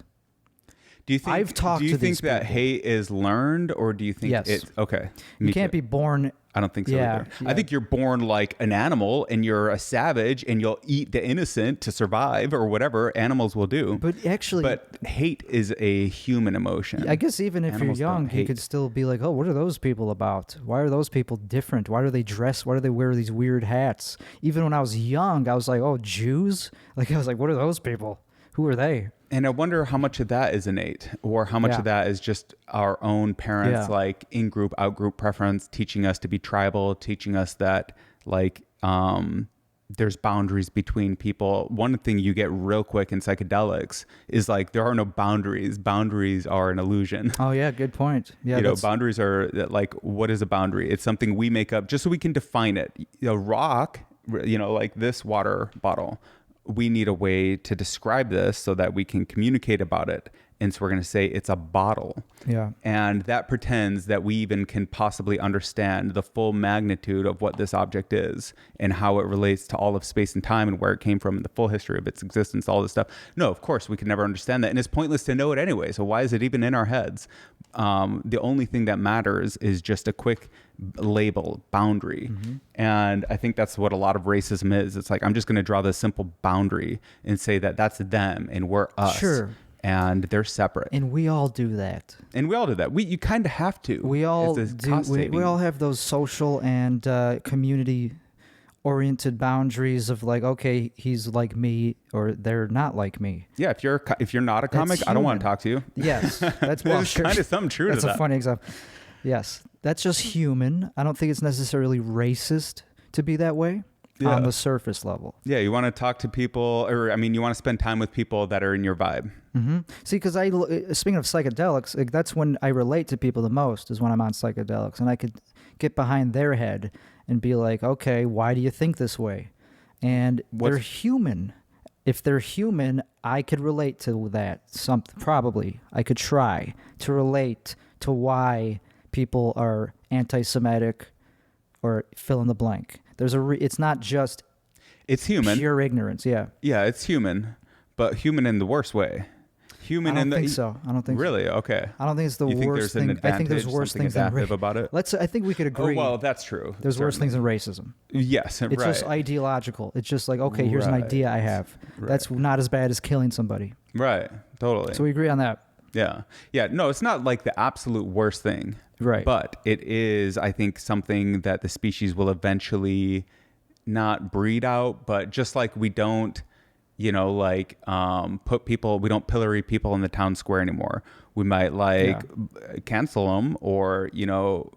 Do you think? I've talked do you to think these that people. hate is learned, or do you think it's okay? You can't be born. I don't think so either. I think you're born like an animal, and you're a savage, and you'll eat the innocent to survive, or whatever animals will do. But hate is a human emotion. I guess even if Animals you're young, don't hate. you could still be like, oh, what are those people about? Why are those people different? Why do they dress? Why do they wear these weird hats? Even when I was young, I was like, oh, Jews? Like, I was like, what are those people? Who are they? And I wonder how much of that is innate, or how much of that is just our own parents, like in-group, out-group preference, teaching us to be tribal, teaching us that like there's boundaries between people. One thing you get real quick in psychedelics is like there are no boundaries. Boundaries are an illusion. Oh yeah, good point. Yeah, boundaries are like, what is a boundary? It's something we make up just so we can define it. A rock, like this water bottle. We need a way to describe this so that we can communicate about it. And so we're going to say it's a bottle. Yeah. And that pretends that we even can possibly understand the full magnitude of what this object is and how it relates to all of space and time and where it came from and the full history of its existence, all this stuff. No, of course, we can never understand that. And it's pointless to know it anyway. So why is it even in our heads? The only thing that matters is just a quick label, boundary. Mm-hmm. And I think that's what a lot of racism is. It's like, I'm just going to draw this simple boundary and say that that's them and we're us. Sure. And they're separate. And we all do that. You kind of have to. We all do. We all have those social and community-oriented boundaries of like, okay, he's like me, or they're not like me. Yeah, if you're not a comic, I don't want to talk to you. Yes, that's kind of something true to that. That's a funny example. Yes, that's just human. I don't think it's necessarily racist to be that way. On the surface level. Yeah, you want to talk to people, you want to spend time with people that are in your vibe. Mm-hmm. See, because speaking of psychedelics, like, that's when I relate to people the most, is when I'm on psychedelics. And I could get behind their head and be like, okay, why do you think this way? And they're human. If they're human, I could relate to that. Probably. I could try to relate to why people are anti-Semitic or fill in the blank. It's not just it's human pure ignorance. Yeah it's human, but human in the worst way. I don't think so. Really? Okay. I don't think it's the worst thing. I think there's worse things than about it. I think we could agree. Oh, well, that's true. There's worse things than racism. Yes, it's just ideological. It's just like, okay, here's an idea I have. Right. That's not as bad as killing somebody. Right. Totally. So we agree on that. Yeah. No, it's not like the absolute worst thing. Right. But it is, I think, something that the species will eventually not breed out, but just like we don't, we don't pillory people in the town square anymore. We might cancel them or,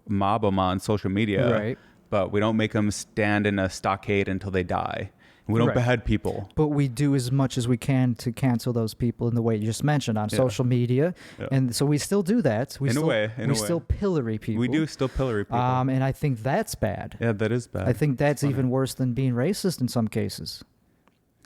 mob them on social media, right. But we don't make them stand in a stockade until they die. We don't behead people. But we do as much as we can to cancel those people in the way you just mentioned on social media. Yeah. And so we still do that. We still pillory people. We do still pillory people. And I think that's bad. Yeah, that is bad. I think that's even worse than being racist in some cases.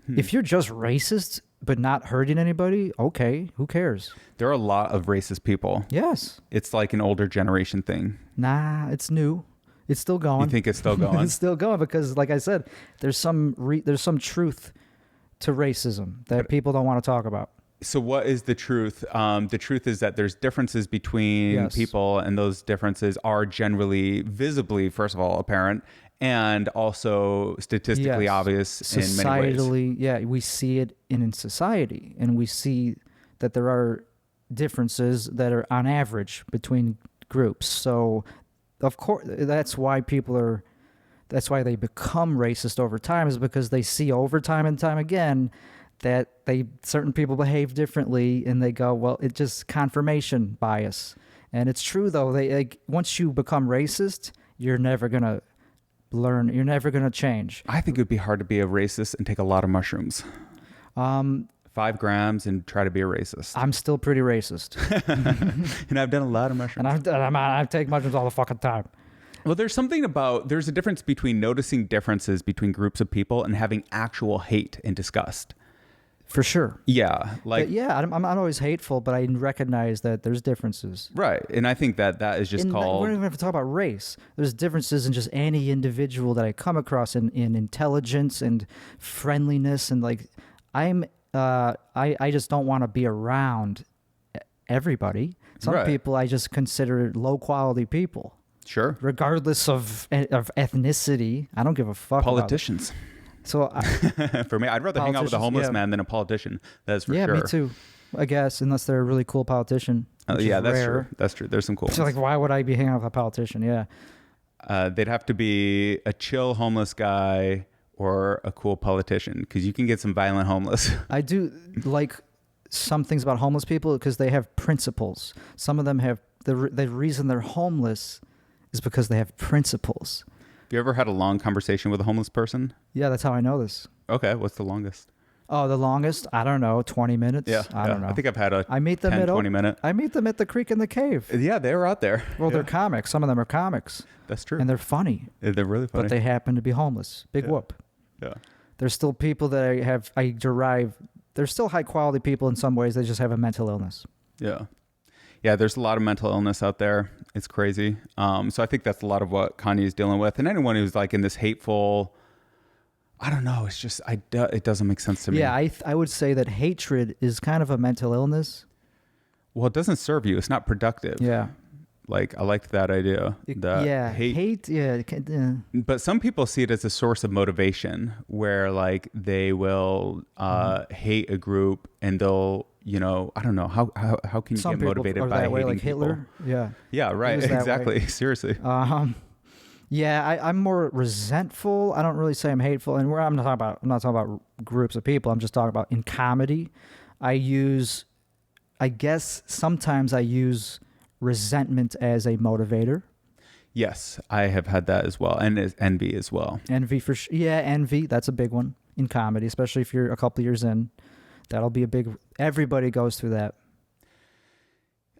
If you're just racist but not hurting anybody, okay, who cares? There are a lot of racist people. Yes. It's like an older generation thing. Nah, it's new. It's still going. You think it's still going? It's still going because, like I said, there's some truth to racism that people don't want to talk about. So what is the truth? The truth is that there's differences between people, and those differences are generally visibly, first of all, apparent, and also statistically obvious in many ways. Yeah, we see it in society, and we see that there are differences that are on average between groups. So of course, that's why they become racist over time, is because they see over time and time again that certain people behave differently, and they go, well, it's just confirmation bias. And it's true though. Once you become racist, you're never gonna learn. You're never going to change. I think it would be hard to be a racist and take a lot of mushrooms. 5 grams and try to be a racist. I'm still pretty racist. And I've done a lot of mushrooms. And I take mushrooms all the fucking time. Well, there's a difference between noticing differences between groups of people and having actual hate and disgust. For sure. Yeah. I'm not always hateful, but I recognize that there's differences. Right. And I think that is just called... We don't even have to talk about race. There's differences in just any individual that I come across in intelligence and friendliness. And like, I just don't want to be around everybody. Some people I just consider low quality people. Sure. Regardless of ethnicity. I don't give a fuck. Politicians. So for me, I'd rather hang out with a homeless man than a politician. That's for sure. Yeah, me too. I guess, unless they're a really cool politician. Yeah, that's rare. True. That's true. There's some cool ones. So like, why would I be hanging out with a politician? Yeah. They'd have to be a chill homeless guy or a cool politician, because you can get some violent homeless. I do like some things about homeless people because they have principles. Some of them have the reason they're homeless is because they have principles. Have you ever had a long conversation with a homeless person? Yeah, that's how I know this. Okay, what's the longest? Oh, the longest? I don't know, 20 minutes? Yeah, I don't know. I think I've had a 20 minute. I meet them at the creek in the cave. Yeah, they were out there. Well, they're comics. Some of them are comics. That's true. And they're funny. They're really funny. But they happen to be homeless. Big whoop. Yeah. There's still people that they're still high quality people in some ways. They just have a mental illness. Yeah. Yeah, there's a lot of mental illness out there. It's crazy. So I think that's a lot of what Kanye is dealing with. And anyone who's like in this hateful, I don't know, it's just, it doesn't make sense to me. Yeah, I would say that hatred is kind of a mental illness. Well, it doesn't serve you. It's not productive. Yeah. Like, I liked that idea. Hate. But some people see it as a source of motivation where like they will hate a group and they'll, I don't know, how can you get motivated by hating like Hitler? People? Yeah, right. Exactly. Seriously. Yeah, I'm more resentful. I don't really say I'm hateful. And I'm not talking about groups of people. I'm just talking about in comedy. I guess sometimes I use resentment as a motivator. Yes, I have had that as well. And envy as well. Envy for sure. Yeah, envy. That's a big one in comedy, especially if you're a couple years in. That'll be everybody goes through that.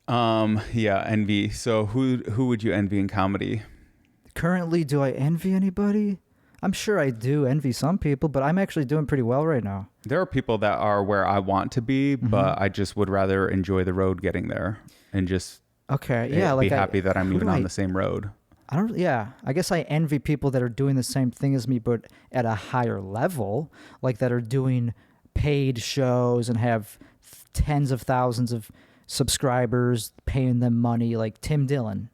Yeah, envy. So who would you envy in comedy? Currently, do I envy anybody? I'm sure I do envy some people, but I'm actually doing pretty well right now. There are people that are where I want to be, but I just would rather enjoy the road getting there and just be happy that I'm even on the same road. I guess I envy people that are doing the same thing as me, but at a higher level, like that are doing paid shows and have tens of thousands of subscribers paying them money, like Tim Dillon.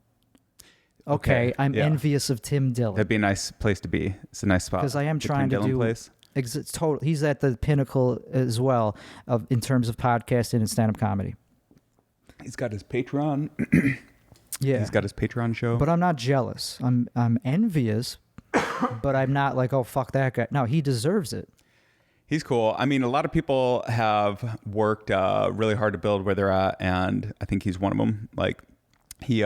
Okay, I'm envious of Tim Dillon. That'd be a nice place to be. It's a nice spot. Because I am trying to do place. He's at the pinnacle as well in terms of podcasting and stand-up comedy. He's got his Patreon. Yeah, he's got his Patreon show. But I'm not jealous. I'm envious, but I'm not like, oh fuck that guy. No, he deserves it. He's cool. I mean, a lot of people have worked really hard to build where they're at, and I think he's one of them. Like he.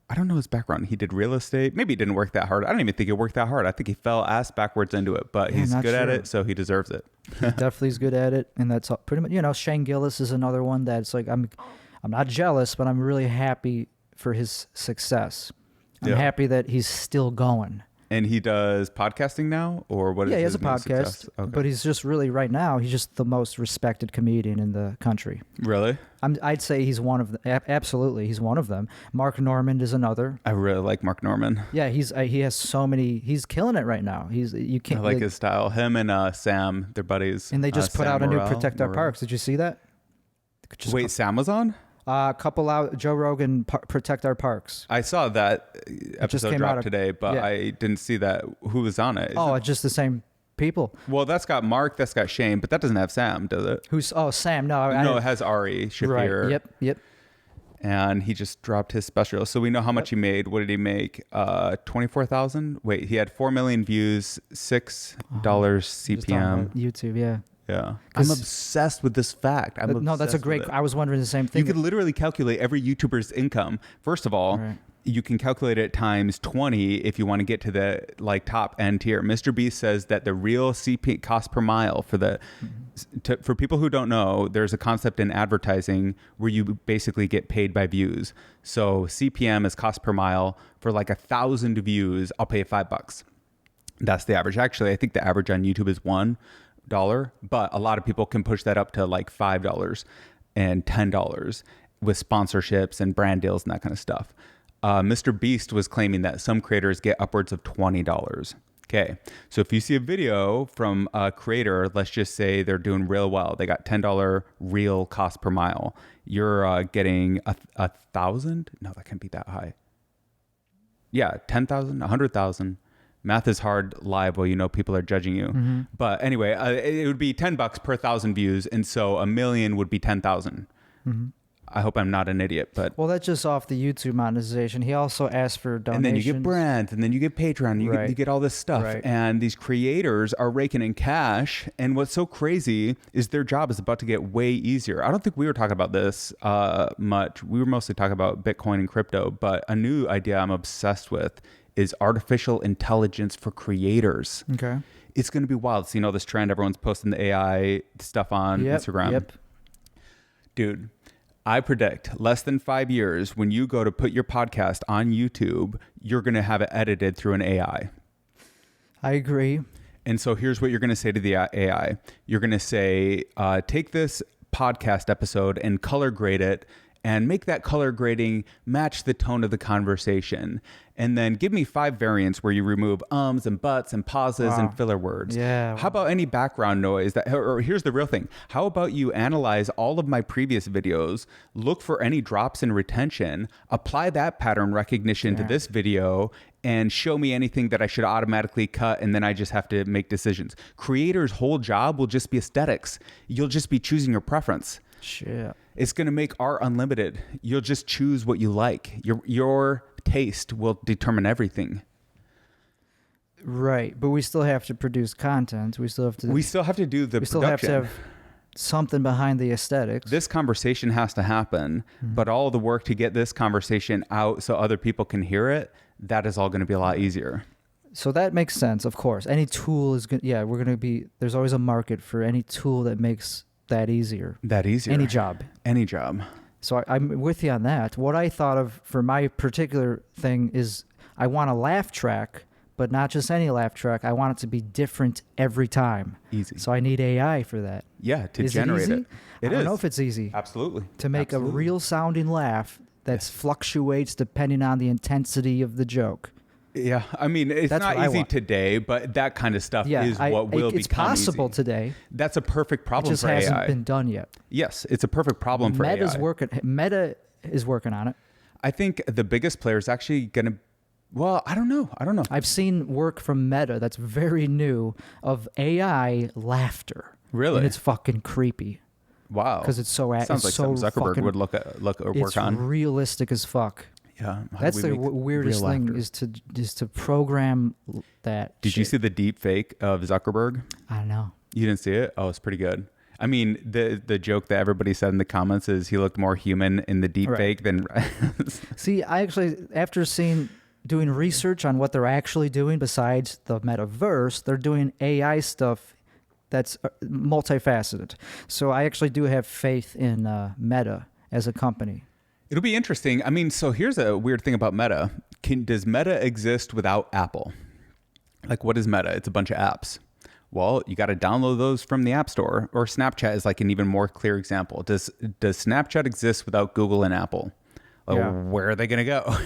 I don't know his background. He did real estate. Maybe he didn't work that hard. I don't even think he worked that hard. I think he fell ass backwards into it, but he's good at it, so he deserves it. He definitely is good at it, and that's pretty much. Shane Gillis is another one that's like I'm not jealous, but I'm really happy for his success. I'm happy that he's still going. And he does podcasting now, or what? Yeah, he has a podcast, but he's just really right now. He's just the most respected comedian in the country. Really? I'd say he's one of them. Absolutely, he's one of them. Mark Normand is another. I really like Mark Normand. Yeah, he has so many. He's killing it right now. I like his style. Him and Sam, they're buddies. And they just put out a new Protect Our Parks. Did you see that? Wait, Sam was on? Couple out Joe Rogan Protect Our Parks. I saw that episode dropped today, but I didn't see that. Who was on it? It's just the same people. Well, that's got Mark, that's got Shane, but that doesn't have Sam, does it? Sam? No, it has Ari Shaffir. Right. Yep. And he just dropped his special, so we know how much he made. What did he make? 24,000. Wait, he had 4 million views, $6 CPM. YouTube, yeah. Yeah, I'm obsessed with this fact. No, that's a great. I was wondering the same thing. You could literally calculate every YouTuber's income. First of all, you can calculate it times 20 if you want to get to the like top end tier. Mr. Beast says that the real CP cost per mile for people who don't know, there's a concept in advertising where you basically get paid by views. So CPM is cost per mile. For like 1,000 views, I'll pay $5. That's the average. Actually, I think the average on YouTube is $1, but a lot of people can push that up to like $5 and $10 with sponsorships and brand deals and that kind of stuff. Mr. Beast was claiming that some creators get upwards of $20. Okay, so if you see a video from a creator, let's just say they're doing real well, they got $10 real cost per mile, you're getting 1,000? No, that can't be that high. Yeah, 10,000, 100,000. Math is hard live while you know people are judging you. Mm-hmm. But anyway, it would be $10 per 1,000 views, and so 1 million would be 10,000. Mm-hmm. I hope I'm not an idiot, but... Well, that's just off the YouTube monetization. He also asked for donations. And then you get brands, and then you get Patreon, you get all this stuff. Right. And these creators are raking in cash, and what's so crazy is their job is about to get way easier. I don't think we were talking about this much. We were mostly talking about Bitcoin and crypto, but a new idea I'm obsessed with is artificial intelligence for creators. Okay. It's going to be wild. So, this trend, everyone's posting the AI stuff on Instagram. Yep. Dude, I predict less than 5 years, when you go to put your podcast on YouTube, you're going to have it edited through an AI. I agree. And so here's what you're going to say to the AI. You're going to say, take this podcast episode and color grade it and make that color grading match the tone of the conversation. And then give me 5 variants where you remove ums and buts and pauses and filler words. Yeah. How about any background noise? Or here's the real thing. How about you analyze all of my previous videos, look for any drops in retention, apply that pattern recognition to this video, and show me anything that I should automatically cut, and then I just have to make decisions. Creators' whole job will just be aesthetics. You'll just be choosing your preference. Shit. It's going to make art unlimited. You'll just choose what you like. Your taste will determine everything. Right, but we still have to produce content. We still have to do the production. We still have to have something behind the aesthetics. This conversation has to happen, but all the work to get this conversation out so other people can hear it, that is all going to be a lot easier. So that makes sense, of course. Any tool is good. Yeah, there's always a market for any tool that makes that easier. Any job. So I'm with you on that. What I thought of for my particular thing is I want a laugh track, but not just any laugh track. I want it to be different every time. Easy. So I need AI for that. Yeah, to generate it. I don't know if it's easy. Absolutely. To make a real sounding laugh that fluctuates depending on the intensity of the joke. Yeah, I mean, that's not easy today, but that kind of stuff is what will become It's possible easy. today. That's a perfect problem for AI. It just hasn't been done yet. Yes, it's a perfect problem for AI. Meta is working on it. I think the biggest player is actually going to, well, I don't know. I've seen work from Meta that's very new of AI laughter. Really? And it's fucking creepy. Wow. Because it's so... Sounds like something Zuckerberg would look or work on. It's realistic as fuck. Yeah, that's the weirdest thing is to program that. Did you see the deep fake of Zuckerberg? I don't know. You didn't see it? Oh, it's pretty good. I mean, the joke that everybody said in the comments is he looked more human in the deep fake than. See, I actually, after doing research on what they're actually doing besides the metaverse, they're doing AI stuff that's multifaceted. So I actually do have faith in Meta as a company. It'll be interesting. I mean, so here's a weird thing about Meta. Does Meta exist without Apple? Like, what is Meta? It's a bunch of apps. Well, you got to download those from the App Store. Or Snapchat is like an even more clear example. Does Snapchat exist without Google and Apple? Where are they going to go?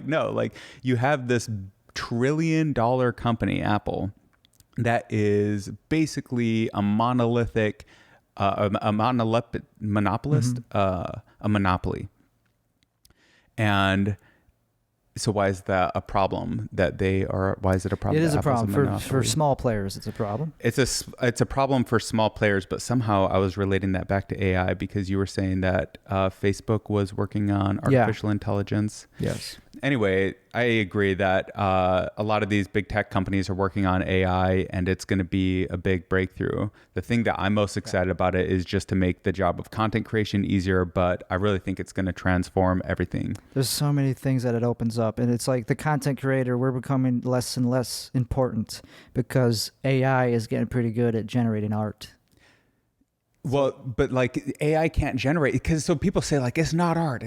No. You have this $1 trillion company, Apple, that is basically a monolithic, monopolist, a monopoly. And so why is that a problem that they are? Why is it a problem? It is a problem for small players. It's a problem. It's a problem for small players, but somehow I was relating that back to AI because you were saying that Facebook was working on artificial intelligence. Yes. Anyway, I agree that a lot of these big tech companies are working on AI, and it's going to be a big breakthrough. The thing that I'm most excited about it is just to make the job of content creation easier, but I really think it's going to transform everything. There's so many things that it opens up, and it's like the content creator, we're becoming less and less important because AI is getting pretty good at generating art. Well, but like AI can't generate, because so people say like it's not art.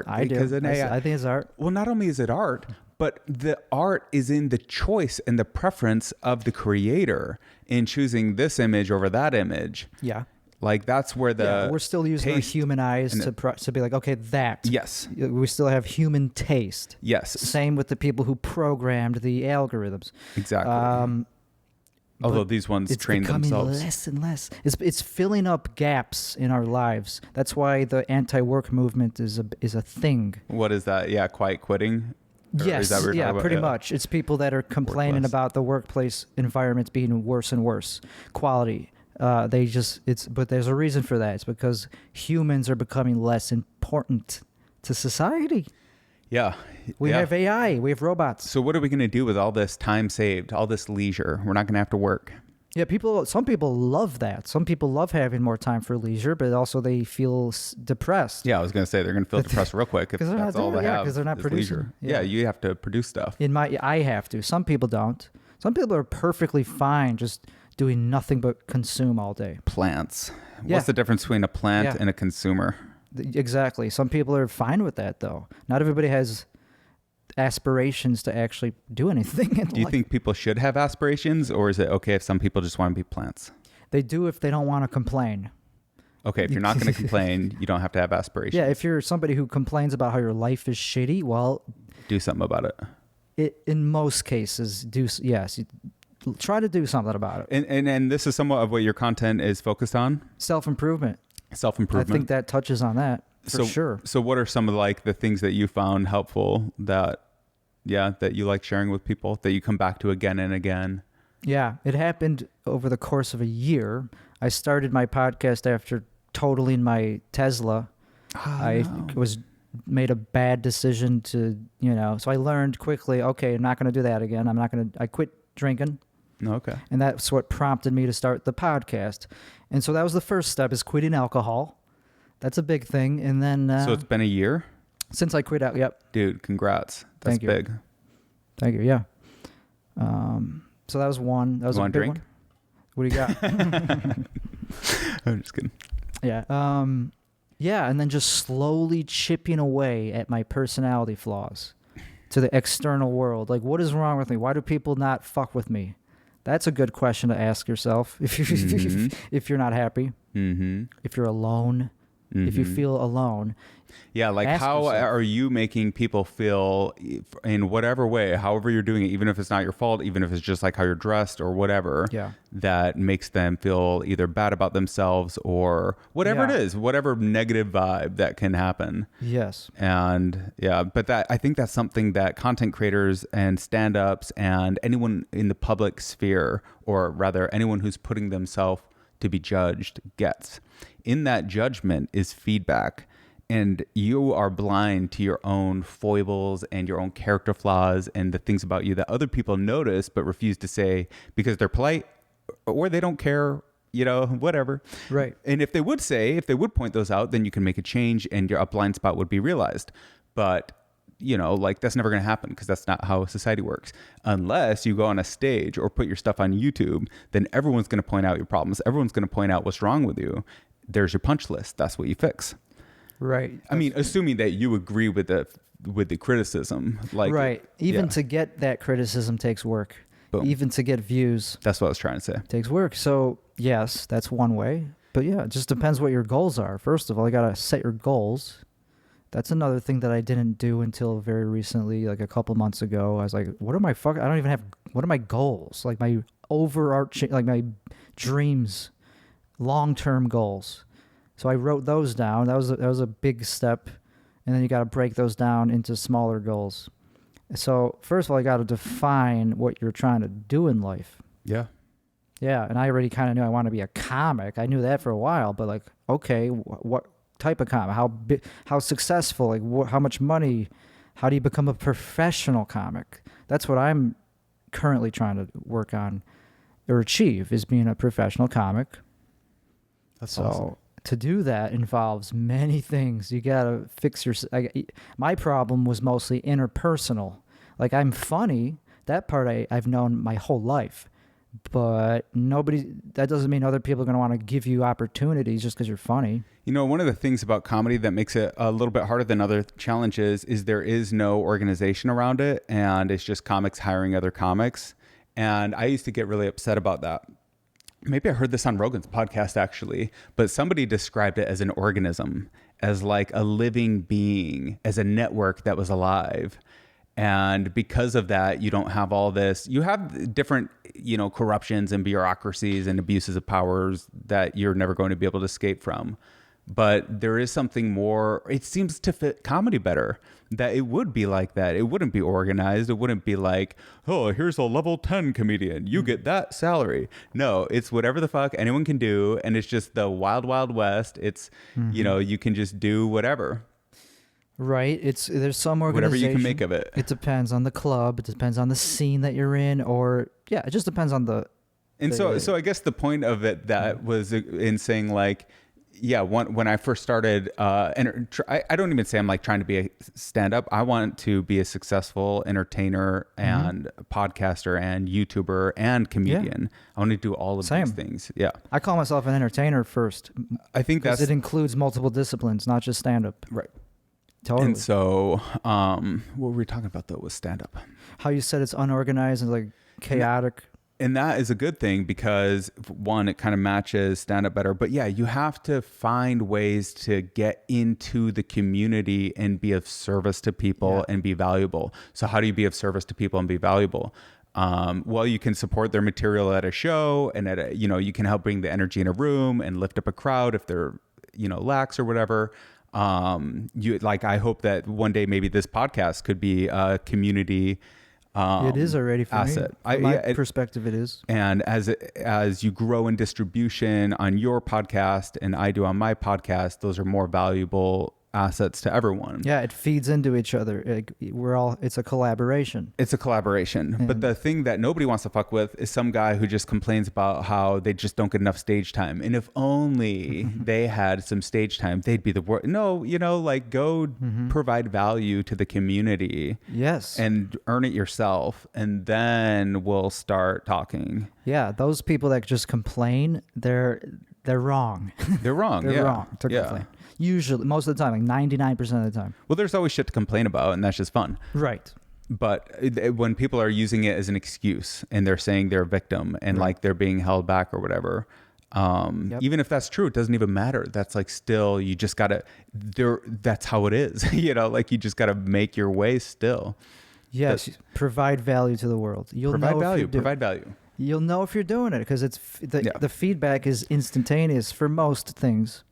I do. I think it's art. Well, not only is it art, but the art is in the choice and the preference of the creator in choosing this image over that image. Yeah. Like that's where we're still using our human eyes to be like, okay, that. Yes. We still have human taste. Yes. Same with the people who programmed the algorithms. Exactly. Although these ones train themselves. It's becoming less and less. It's filling up gaps in our lives. That's why the anti-work movement is a thing. What is that? Yeah, quiet quitting? Yes, pretty much. It's people that are complaining about the workplace environment being worse and worse. Quality. But there's a reason for that. It's because humans are becoming less important to society. Yeah. We have AI. We have robots. So what are we going to do with all this time saved, all this leisure? We're not going to have to work. Yeah, some people love that. Some people love having more time for leisure, but also they feel depressed. Yeah, I was going to say they're going to feel depressed real quick if that's all they have. Because they're not producing. Leisure. Yeah, you have to produce stuff. I have to. Some people don't. Some people are perfectly fine just doing nothing but consume all day. Plants. What's the difference between a plant and a consumer? Exactly. Some people are fine with that, though. Not everybody has aspirations to actually do anything in life. Do you think people should have aspirations, or is it okay if some people just want to be plants? They do if they don't want to complain. Okay, if you're not going to complain, you don't have to have aspirations. Yeah, if you're somebody who complains about how your life is shitty, well... do something about it. In most cases, try to do something about it. And this is somewhat of what your content is focused on? Self-improvement. Self-improvement. I think that touches on that for sure. So what are some of like the things that you found helpful that you like sharing with people that you come back to again and again? Yeah, it happened over the course of a year. I started my podcast after totaling my Tesla. Made a bad decision to, so I learned quickly, okay, I'm not going to do that again. I quit drinking. Okay. And that's what prompted me to start the podcast. And so that was the first step, is quitting alcohol. That's a big thing. And then... so it's been a year? Since I quit out, yep. Dude, congrats. That's big. Thank you, yeah. So that was one. That was a big drink? One. What do you got? I'm just kidding. Yeah. And then just slowly chipping away at my personality flaws to the external world. Like, what is wrong with me? Why do people not fuck with me? That's a good question to ask yourself if you're not happy, if you're alone, if you feel alone. Yeah, like how are you making people feel in whatever way, however you're doing it, even if it's not your fault, even if it's just like how you're dressed or whatever, that makes them feel either bad about themselves or whatever it is, whatever negative vibe that can happen. Yes. And but I think that's something that content creators and stand-ups and anyone in the public sphere, or rather anyone who's putting themselves to be judged, gets. In that judgment is feedback. And you are blind to your own foibles and your own character flaws and the things about you that other people notice but refuse to say because they're polite or they don't care, whatever. Right. And if they would point those out, then you can make a change and your blind spot would be realized. But, that's never going to happen because that's not how society works. Unless you go on a stage or put your stuff on YouTube, then everyone's going to point out your problems. Everyone's going to point out what's wrong with you. There's your punch list. That's what you fix. Right. I mean, assuming that you agree with the criticism, right. Even to get that criticism takes work. Boom. Even to get views. That's what I was trying to say. Takes work. So yes, that's one way. But yeah, it just depends what your goals are. First of all, you gotta set your goals. That's another thing that I didn't do until very recently, like a couple months ago. I was like, what are my goals? Like my overarching, like my dreams, long-term goals. So I wrote those down. That was a big step. And then you got to break those down into smaller goals. So first of all, you got to define what you're trying to do in life. Yeah. Yeah. And I already kind of knew I want to be a comic. I knew that for a while, but like, okay, what type of comic? How successful? Like how much money? How do you become a professional comic? That's what I'm currently trying to work on or achieve, is being a professional comic. That's awesome. To do that involves many things. You gotta fix your. My problem was mostly interpersonal. Like, I'm funny. That part I've known my whole life, but that doesn't mean other people are going to want to give you opportunities just because you're funny. You know, one of the things about comedy that makes it a little bit harder than other challenges is there is no organization around it, and it's just comics hiring other comics. And I used to get really upset about that. Maybe I heard this on Rogan's podcast actually, but somebody described it as an organism, as like a living being, as a network that was alive. And because of that, you don't have all this. You have different, corruptions and bureaucracies and abuses of powers that you're never going to be able to escape from. But there is something more. It seems to fit comedy better, that it would be like that. It wouldn't be organized. It wouldn't be like, oh, here's a level 10 comedian. You get that salary. No, it's whatever the fuck anyone can do. And it's just the wild, wild west. It's, you can just do whatever. Right. There's some organization. Whatever you can make of it. It depends on the club. It depends on the scene that you're in, it just depends on the. And so I guess the point of it that was in saying like, when I first started, I don't even say I'm like trying to be a stand-up. I want to be a successful entertainer and podcaster and YouTuber and comedian. Yeah. I want to do all of these things. Yeah. I call myself an entertainer first. I think it includes multiple disciplines, not just stand-up. Right. Totally. And so, what were we talking about though with stand-up? How you said it's unorganized and like chaotic. And that is a good thing because, one, it kind of matches stand-up better. But yeah, you have to find ways to get into the community and be of service to people and be valuable. So how do you be of service to people and be valuable? Well, you can support their material at a show, and you can help bring the energy in a room and lift up a crowd if they're, lax or whatever. I hope that one day maybe this podcast could be a community it is already for asset. Me. From my perspective, it is. And as you grow in distribution on your podcast and I do on my podcast, those are more valuable assets to everyone. Yeah, it feeds into each other. It's a collaboration. It's a collaboration. But the thing that nobody wants to fuck with is some guy who just complains about how they just don't get enough stage time. And if only they had some stage time, they'd be the worst. No, go provide value to the community. Yes. And earn it yourself. And then we'll start talking. Yeah, those people that just complain, they're wrong. They're wrong. They're wrong to complain. Usually, most of the time, like 99% of the time. Well, there's always shit to complain about, and that's just fun. Right. But when people are using it as an excuse and they're saying they're a victim and like they're being held back or whatever, even if that's true, it doesn't even matter. That's like still, you just gotta, that's how it is. Like you just gotta make your way still. Yes, provide value to the world. Provide value. You'll know if you're doing it because the feedback is instantaneous for most things.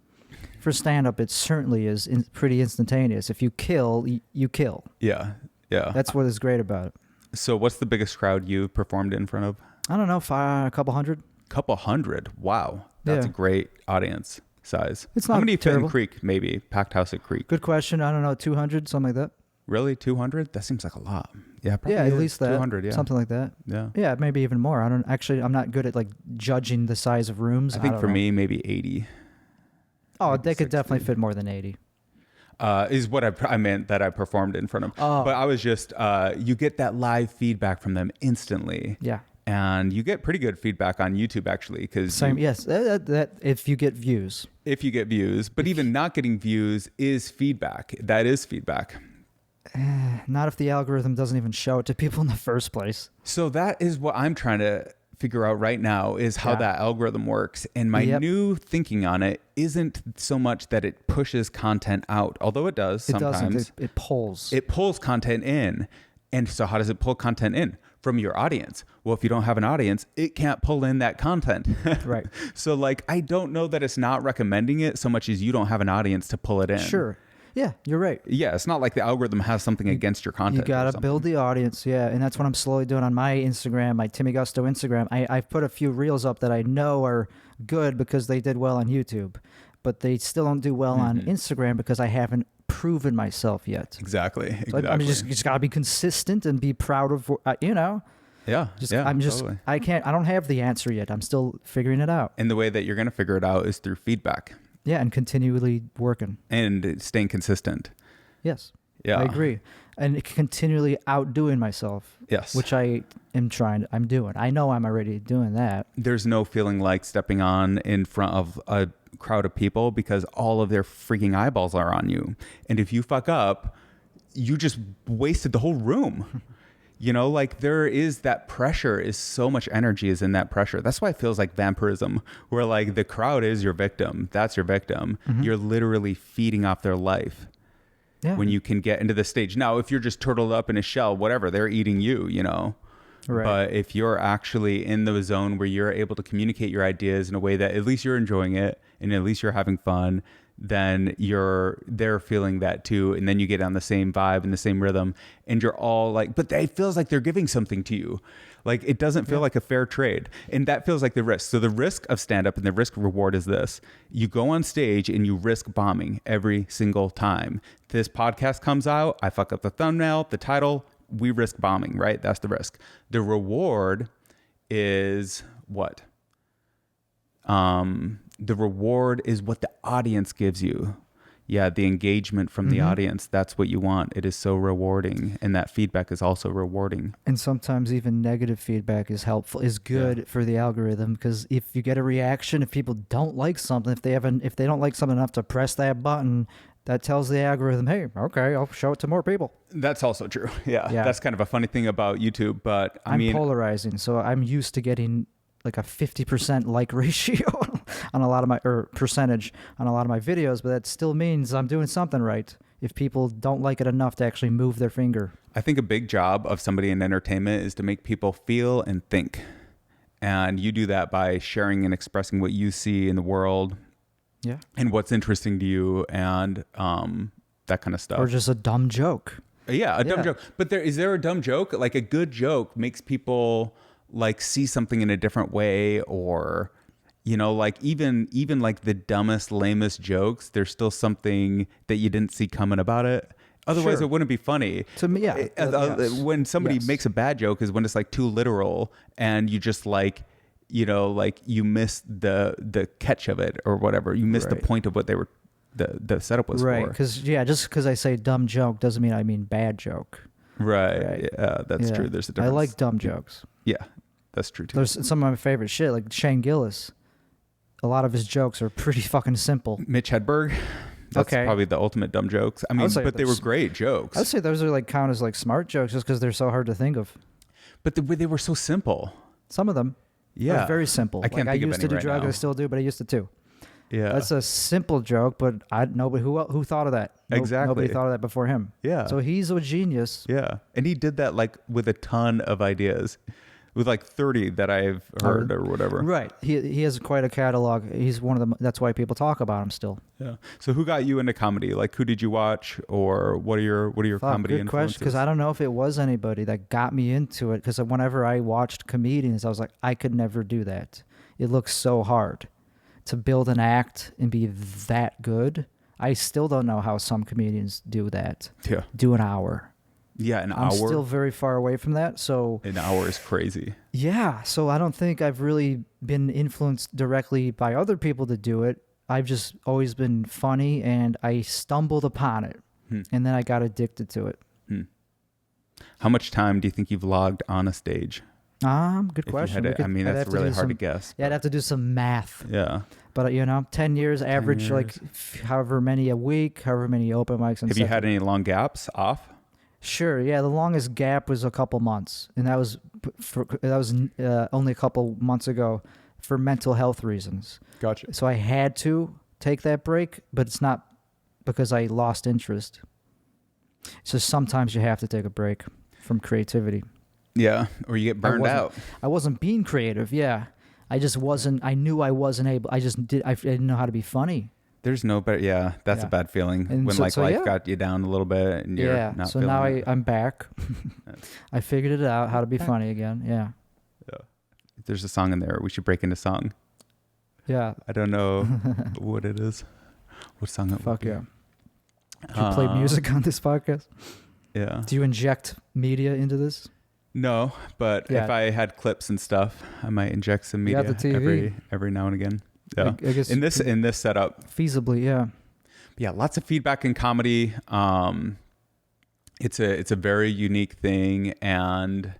For stand-up, it certainly is pretty instantaneous. If you kill, you kill. Yeah. That's what is great about it. So what's the biggest crowd you performed in front of? I don't know, a couple hundred. Couple hundred? Wow. That's a great audience size. It's not How many terrible. fit in Creek, maybe? Packed house at Creek. Good question. I don't know, 200, something like that. Really? 200? That seems like a lot. Yeah, probably. Yeah, at least that. 200, something like that. Yeah. Yeah, maybe even more. I'm not good at like judging the size of rooms. I think for me, maybe 80. Oh, they could definitely fit more than 80. Is what I meant that I performed in front of. Oh. But I was just, you get that live feedback from them instantly. Yeah. And you get pretty good feedback on YouTube, actually. Yes, that if you get views. If you get views. But even not getting views is feedback. That is feedback. Not if the algorithm doesn't even show it to people in the first place. So that is what I'm trying to figure out right now is how that algorithm works. And my new thinking on it isn't so much that it pushes content out, although it does sometimes. It doesn't. It pulls. It pulls content in. And so how does it pull content in? From your audience. Well, if you don't have an audience, it can't pull in that content. Right. So like, I don't know that it's not recommending it so much as you don't have an audience to pull it in. Sure. Yeah, you're right. Yeah, it's not like the algorithm has something against your content. You got to build the audience, and that's what I'm slowly doing on my Instagram, my Timmy Gusto Instagram. I've put a few reels up that I know are good because they did well on YouTube, but they still don't do well on Instagram because I haven't proven myself yet. Exactly. So I just got to be consistent and be proud of, Yeah. Totally. I don't have the answer yet. I'm still figuring it out. And the way that you're going to figure it out is through feedback. Yeah. And continually working. And staying consistent. Yes. Yeah. I agree. And continually outdoing myself. Yes. Which I'm doing. I know I'm already doing that. There's no feeling like stepping on in front of a crowd of people because all of their freaking eyeballs are on you. And if you fuck up, you just wasted the whole room. Like there is that pressure, is so much energy is in that pressure. That's why it feels like vampirism, where like the crowd is your victim. That's your victim. Mm-hmm. You're literally feeding off their life. Yeah. When you can get into the stage. Now, if you're just turtled up in a shell, whatever, they're eating you, Right. But if you're actually in the zone where you're able to communicate your ideas in a way that at least you're enjoying it and at least you're having fun, then they're feeling that too. And then you get on the same vibe and the same rhythm and you're all like, but it feels like they're giving something to you. Like it doesn't feel like a fair trade. And that feels like the risk. So the risk of stand-up and the risk reward is this. You go on stage and you risk bombing every single time. This podcast comes out, I fuck up the thumbnail, the title, we risk bombing, right? That's the risk. The reward is what? The reward is what the audience gives you. Yeah, the engagement from the audience, that's what you want. It is so rewarding. And that feedback is also rewarding. And sometimes even negative feedback is helpful, is good for the algorithm, because if you get a reaction, if people don't like something, if they don't like something enough to press that button, that tells the algorithm, hey, okay, I'll show it to more people. That's also true. Yeah. That's kind of a funny thing about YouTube, but I'm polarizing, so I'm used to getting like a 50% like ratio on a lot of percentage on a lot of my videos, but that still means I'm doing something right if people don't like it enough to actually move their finger. I think a big job of somebody in entertainment is to make people feel and think. And you do that by sharing and expressing what you see in the world. Yeah. And what's interesting to you and that kind of stuff. Or just a dumb joke. Yeah, a dumb joke. But is there a dumb joke? Like a good joke makes people like see something in a different way, or like even like the dumbest, lamest jokes, there's still something that you didn't see coming about it. Otherwise, it wouldn't be funny. To me, yeah. When somebody makes a bad joke is when it's like too literal and you just like, like you miss the catch of it or whatever. You miss the point of what they were, the setup was for. Right, because just because I say dumb joke doesn't mean I mean bad joke. Right. Yeah, that's true. There's a difference. I like dumb jokes. Yeah, that's true too. There's some of my favorite shit, like Shane Gillis. A lot of his jokes are pretty fucking simple. Mitch Hedberg. That's probably the ultimate dumb jokes. I mean, but they were great jokes. I'd say those are like count as like smart jokes just because they're so hard to think of. But they were so simple. Some of them. Yeah. Are very simple. I can't think of any right now. I used to do drugs. I still do, but I used to too. Yeah. That's a simple joke, but nobody who thought of that. Exactly. Nobody thought of that before him. Yeah. So he's a genius. Yeah. And he did that like with a ton of ideas. With like 30 that I've heard or whatever. Right. He has quite a catalog. He's one of them. That's why people talk about him still. Yeah. So who got you into comedy? Like who did you watch, or what are your comedy good question, because I don't know if it was anybody that got me into it, because whenever I watched comedians, I was like, I could never do that. It looks so hard to build an act and be that good. I still don't know how some comedians do that. Yeah. Do an hour. Yeah, an hour. I'm still very far away from that, so... An hour is crazy. Yeah, so I don't think I've really been influenced directly by other people to do it. I've just always been funny, and I stumbled upon it, and then I got addicted to it. How much time do you think you've logged on a stage? Good question. That's really hard to guess. Yeah, I'd have to do some math. Yeah. But, 10 years average, like however many a week, however many open mics. Have you had any long gaps off? Sure, yeah. The longest gap was a couple months, and that was only a couple months ago for mental health reasons. Gotcha. So I had to take that break, but it's not because I lost interest. So sometimes you have to take a break from creativity. Yeah, or you get burned out. I wasn't being creative. Yeah, I just wasn't. I knew I wasn't able. I didn't know how to be funny. There's no better. Yeah, that's a bad feling when life got you down a little bit and you're not. So feeling now it. I'm back. I figured it out how to be funny again. Yeah. If there's a song in there, we should break into song. Yeah. I don't know what it is. What song it would be. Yeah. Do you play music on this podcast? Yeah. Do you inject media into this? No, but if I had clips and stuff, I might inject some media every now and again. Yeah. I guess in this setup. Feasibly, yeah. Yeah, lots of feedback in comedy. It's a very unique thing, and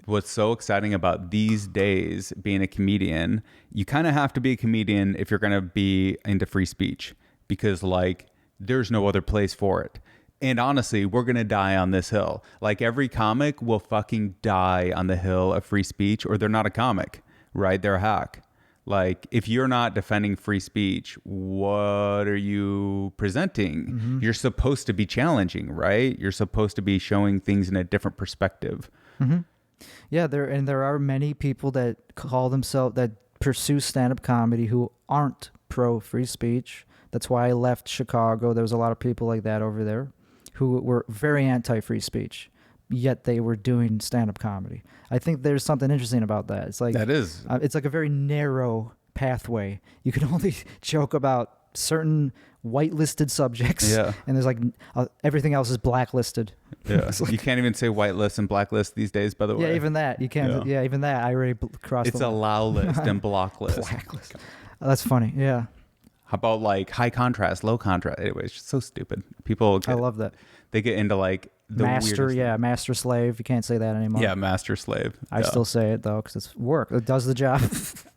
what's so exciting about these days being a comedian, you kind of have to be a comedian if you're going to be into free speech, because like there's no other place for it. And honestly, we're going to die on this hill. Like every comic will fucking die on the hill of free speech, or they're not a comic, right? They're a hack. Like if you're not defending free speech, what are you presenting? Mm-hmm. You're supposed to be challenging, right? You're supposed to be showing things in a different perspective. Mm-hmm. Yeah, there are many people that pursue stand-up comedy who aren't pro free speech. That's why I left Chicago. There was a lot of people like that over there who were very anti-free speech, yet they were doing stand-up comedy. I think there's something interesting about that. It's like it's like a very narrow pathway. You can only joke about certain whitelisted subjects, and there's like everything else is blacklisted. Yeah, like, you can't even say whitelist and blacklist these days. By the way, yeah, even that you can't. Yeah, even that I already crossed. It's a allow list and block list. Blacklist. Oh, that's funny. Yeah. How about like high contrast, low contrast? Anyway, it's just so stupid. I love that. They get into like the master slave. You can't say that anymore. Yeah, master slave. I still say it though because it's work. It does the job.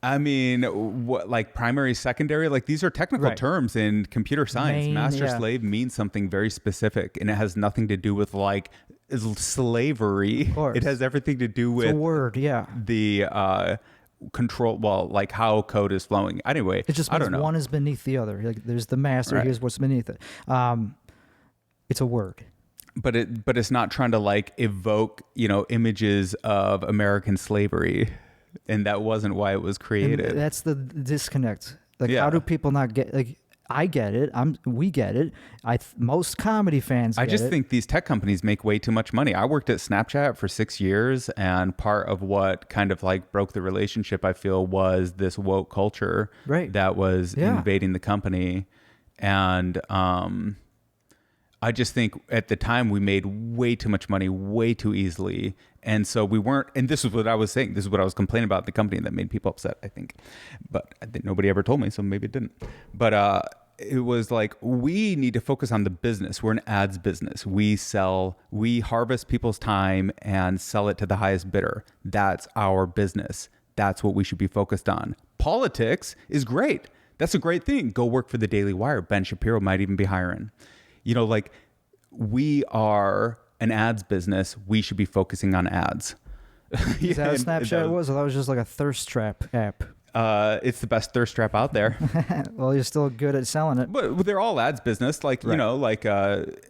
I mean, what like primary, secondary? Like these are technical terms in computer science. Master slave means something very specific, and it has nothing to do with like slavery. It has everything to do with it's a word. Yeah. The control, like how code is flowing. Anyway, it just means one is beneath the other. Like there's the master. Here's what's beneath it. It's a word. But it's not trying to like evoke, images of American slavery, and that wasn't why it was created. And that's the disconnect. Like, how do people not get? Like, I get it. We get it. Most comedy fans. I just think these tech companies make way too much money. I worked at Snapchat for 6 years, and part of what kind of like broke the relationship, I feel, was this woke culture that was invading the company, and I just think at the time we made way too much money, way too easily. And so we weren't, and this is what I was saying. This is what I was complaining about the company that made people upset, I think. But I think nobody ever told me, so maybe it didn't. But it was like, we need to focus on the business. We're an ads business. We harvest people's time and sell it to the highest bidder. That's our business. That's what we should be focused on. Politics is great. That's a great thing. Go work for the Daily Wire. Ben Shapiro might even be hiring. Like we are an ads business. We should be focusing on ads. Is that what Snapchat was? Or that was just like a thirst trap app? It's the best thirst trap out there. Well, you're still good at selling it. But they're all ads business. Like,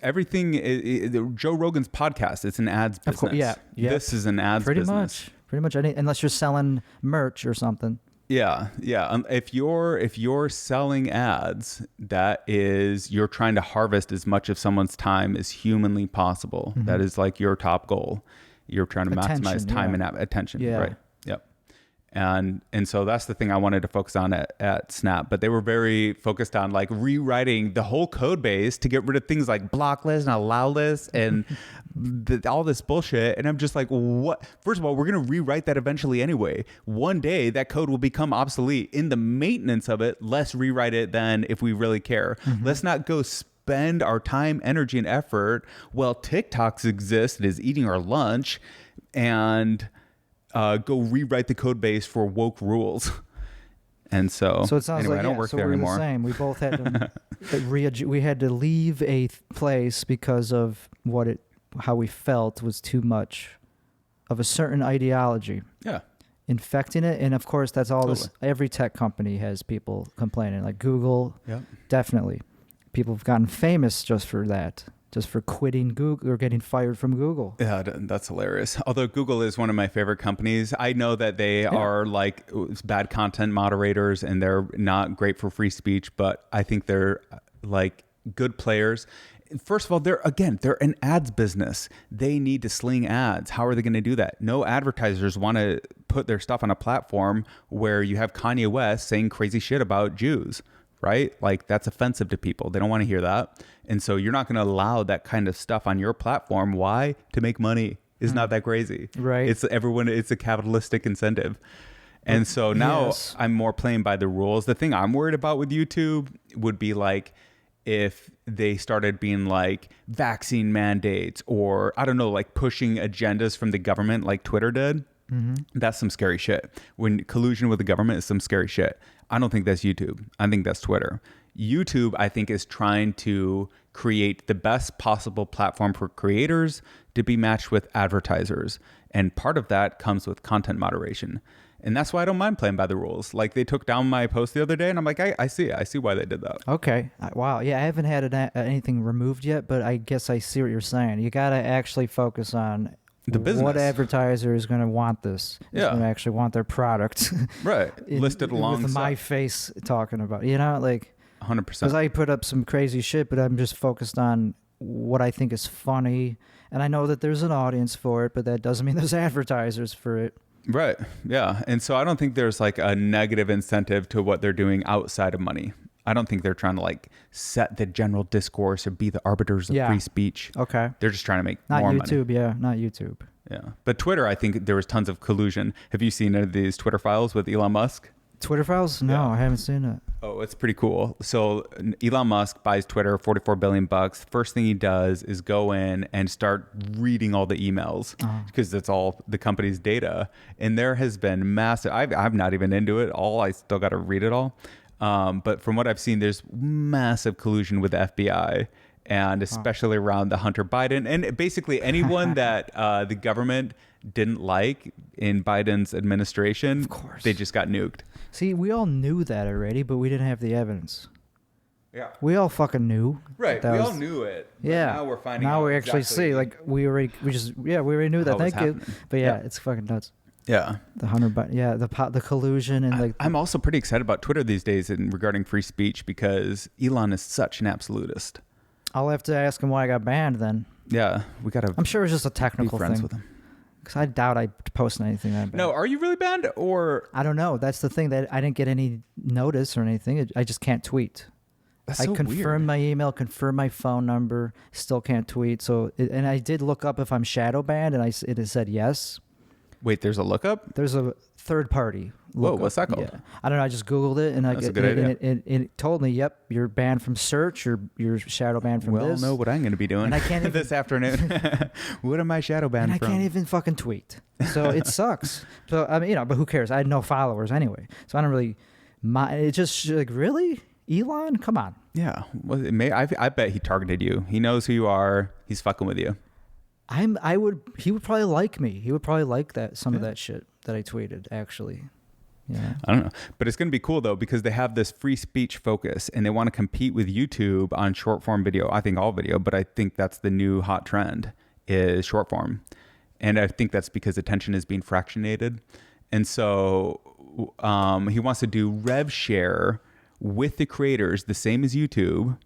everything, Joe Rogan's podcast, it's an ads business. Of course, yeah. This is an ads business. Pretty much unless you're selling merch or something. Yeah. If you're selling ads, you're trying to harvest as much of someone's time as humanly possible. Mm-hmm. That is like your top goal. You're trying to maximize time and attention. Yeah. Right. Yep. And so that's the thing I wanted to focus on at Snap, but they were very focused on like rewriting the whole code base to get rid of things like block list and allow list and all this bullshit. And I'm just like, what? First of all, we're going to rewrite that eventually anyway. One day that code will become obsolete. In the maintenance of it, let's rewrite it then if we really care. Mm-hmm. Let's not go spend our time, energy, and effort while TikToks exist. It is eating our lunch and go rewrite the code base for woke rules. And so it sounds anyway, like I don't work there anymore. The same. We both had to we had to leave a place because of how we felt was too much of a certain ideology. Yeah. Infecting it. And of course that's all this. Every tech company has people complaining, like Google. Yep. Definitely. People have gotten famous just for that. Just for quitting Google or getting fired from Google. Yeah, that's hilarious. Although Google is one of my favorite companies. I know that they are like bad content moderators and they're not great for free speech, but I think they're like good players. First of all, they're an ads business. They need to sling ads. How are they going to do that? No advertisers want to put their stuff on a platform where you have Kanye West saying crazy shit about Jews. right? Like that's offensive to people. They don't want to hear that. And so you're not going to allow that kind of stuff on your platform. Why? To make money. It's not that crazy. Right. It's a capitalistic incentive. And so now I'm more playing by the rules. The thing I'm worried about with YouTube would be like if they started being like vaccine mandates or I don't know, like pushing agendas from the government like Twitter did. That's some scary shit. When collusion with the government is some scary shit. I don't think that's YouTube. I think that's Twitter. YouTube, I think, is trying to create the best possible platform for creators to be matched with advertisers. And part of that comes with content moderation. And that's why I don't mind playing by the rules. Like they took down my post the other day and I'm like, I see why they did that. Okay. Wow. Yeah, I haven't had anything removed yet, but I guess I see what you're saying. You got to actually focus on the business. What advertiser is going to want this? Is going to actually want their product. Right. Listed alongside. With my face talking about, like 100%. Because I put up some crazy shit, but I'm just focused on what I think is funny. And I know that there's an audience for it, but that doesn't mean there's advertisers for it. Right. Yeah. And so I don't think there's like a negative incentive to what they're doing outside of money. I don't think they're trying to like set the general discourse or be the arbiters of free speech. Okay. They're just trying to make not more YouTube, money. Yeah, not YouTube. Yeah. But Twitter, I think there was tons of collusion. Have you seen any of these Twitter files with Elon Musk? Twitter files? No, I haven't seen it. Oh, it's pretty cool. So Elon Musk buys Twitter, $44 billion. First thing he does is go in and start reading all the emails because that's all the company's data. And there has been massive, I'm not even into it all. I still got to read it all. But from what I've seen, there's massive collusion with the FBI and especially around the Hunter Biden and basically anyone that the government didn't like in Biden's administration. Of course. They just got nuked. See, we all knew that already, but we didn't have the evidence. Yeah. We all fucking knew. Right. We all knew it. Yeah. Now we're finding out. Now we actually see, like, we already knew that. Thank you. But yeah, it's fucking nuts. Yeah. The Hunter Biden, the collusion and like. I'm also pretty excited about Twitter these days and regarding free speech because Elon is such an absolutist. I'll have to ask him why I got banned then. Yeah, we gotta. I'm sure it's just a technical be friends thing. With him. Because I doubt I posted anything that bad. No, are you really banned or? I don't know. That's the thing, that I didn't get any notice or anything. I just can't tweet. That's so confirmed my email, confirmed my phone number, still can't tweet. So, and I did look up if I'm shadow banned, and it has said yes. Wait, there's a lookup? There's a third party. Whoa, what's that called? Yeah. I don't know. I just Googled it, and That's a good idea. It told me, yep, you're banned from search, you're shadow banned from this. Well, know what I'm going to be doing and I can't even, this afternoon. What am I shadow banned from? And I can't even fucking tweet. So it sucks. So, I mean, but who cares? I had no followers anyway. So I don't really mind. It's just like, really? Elon? Come on. Yeah. Well, I bet he targeted you. He knows who you are. He's fucking with you. He would probably like me. He would probably like some of that shit that I tweeted, actually. Yeah. I don't know. But it's going to be cool, though, because they have this free speech focus and they want to compete with YouTube on short form video. I think all video, but I think that's the new hot trend is short form. And I think that's because attention is being fractionated. And so he wants to do rev share with the creators, the same as YouTube,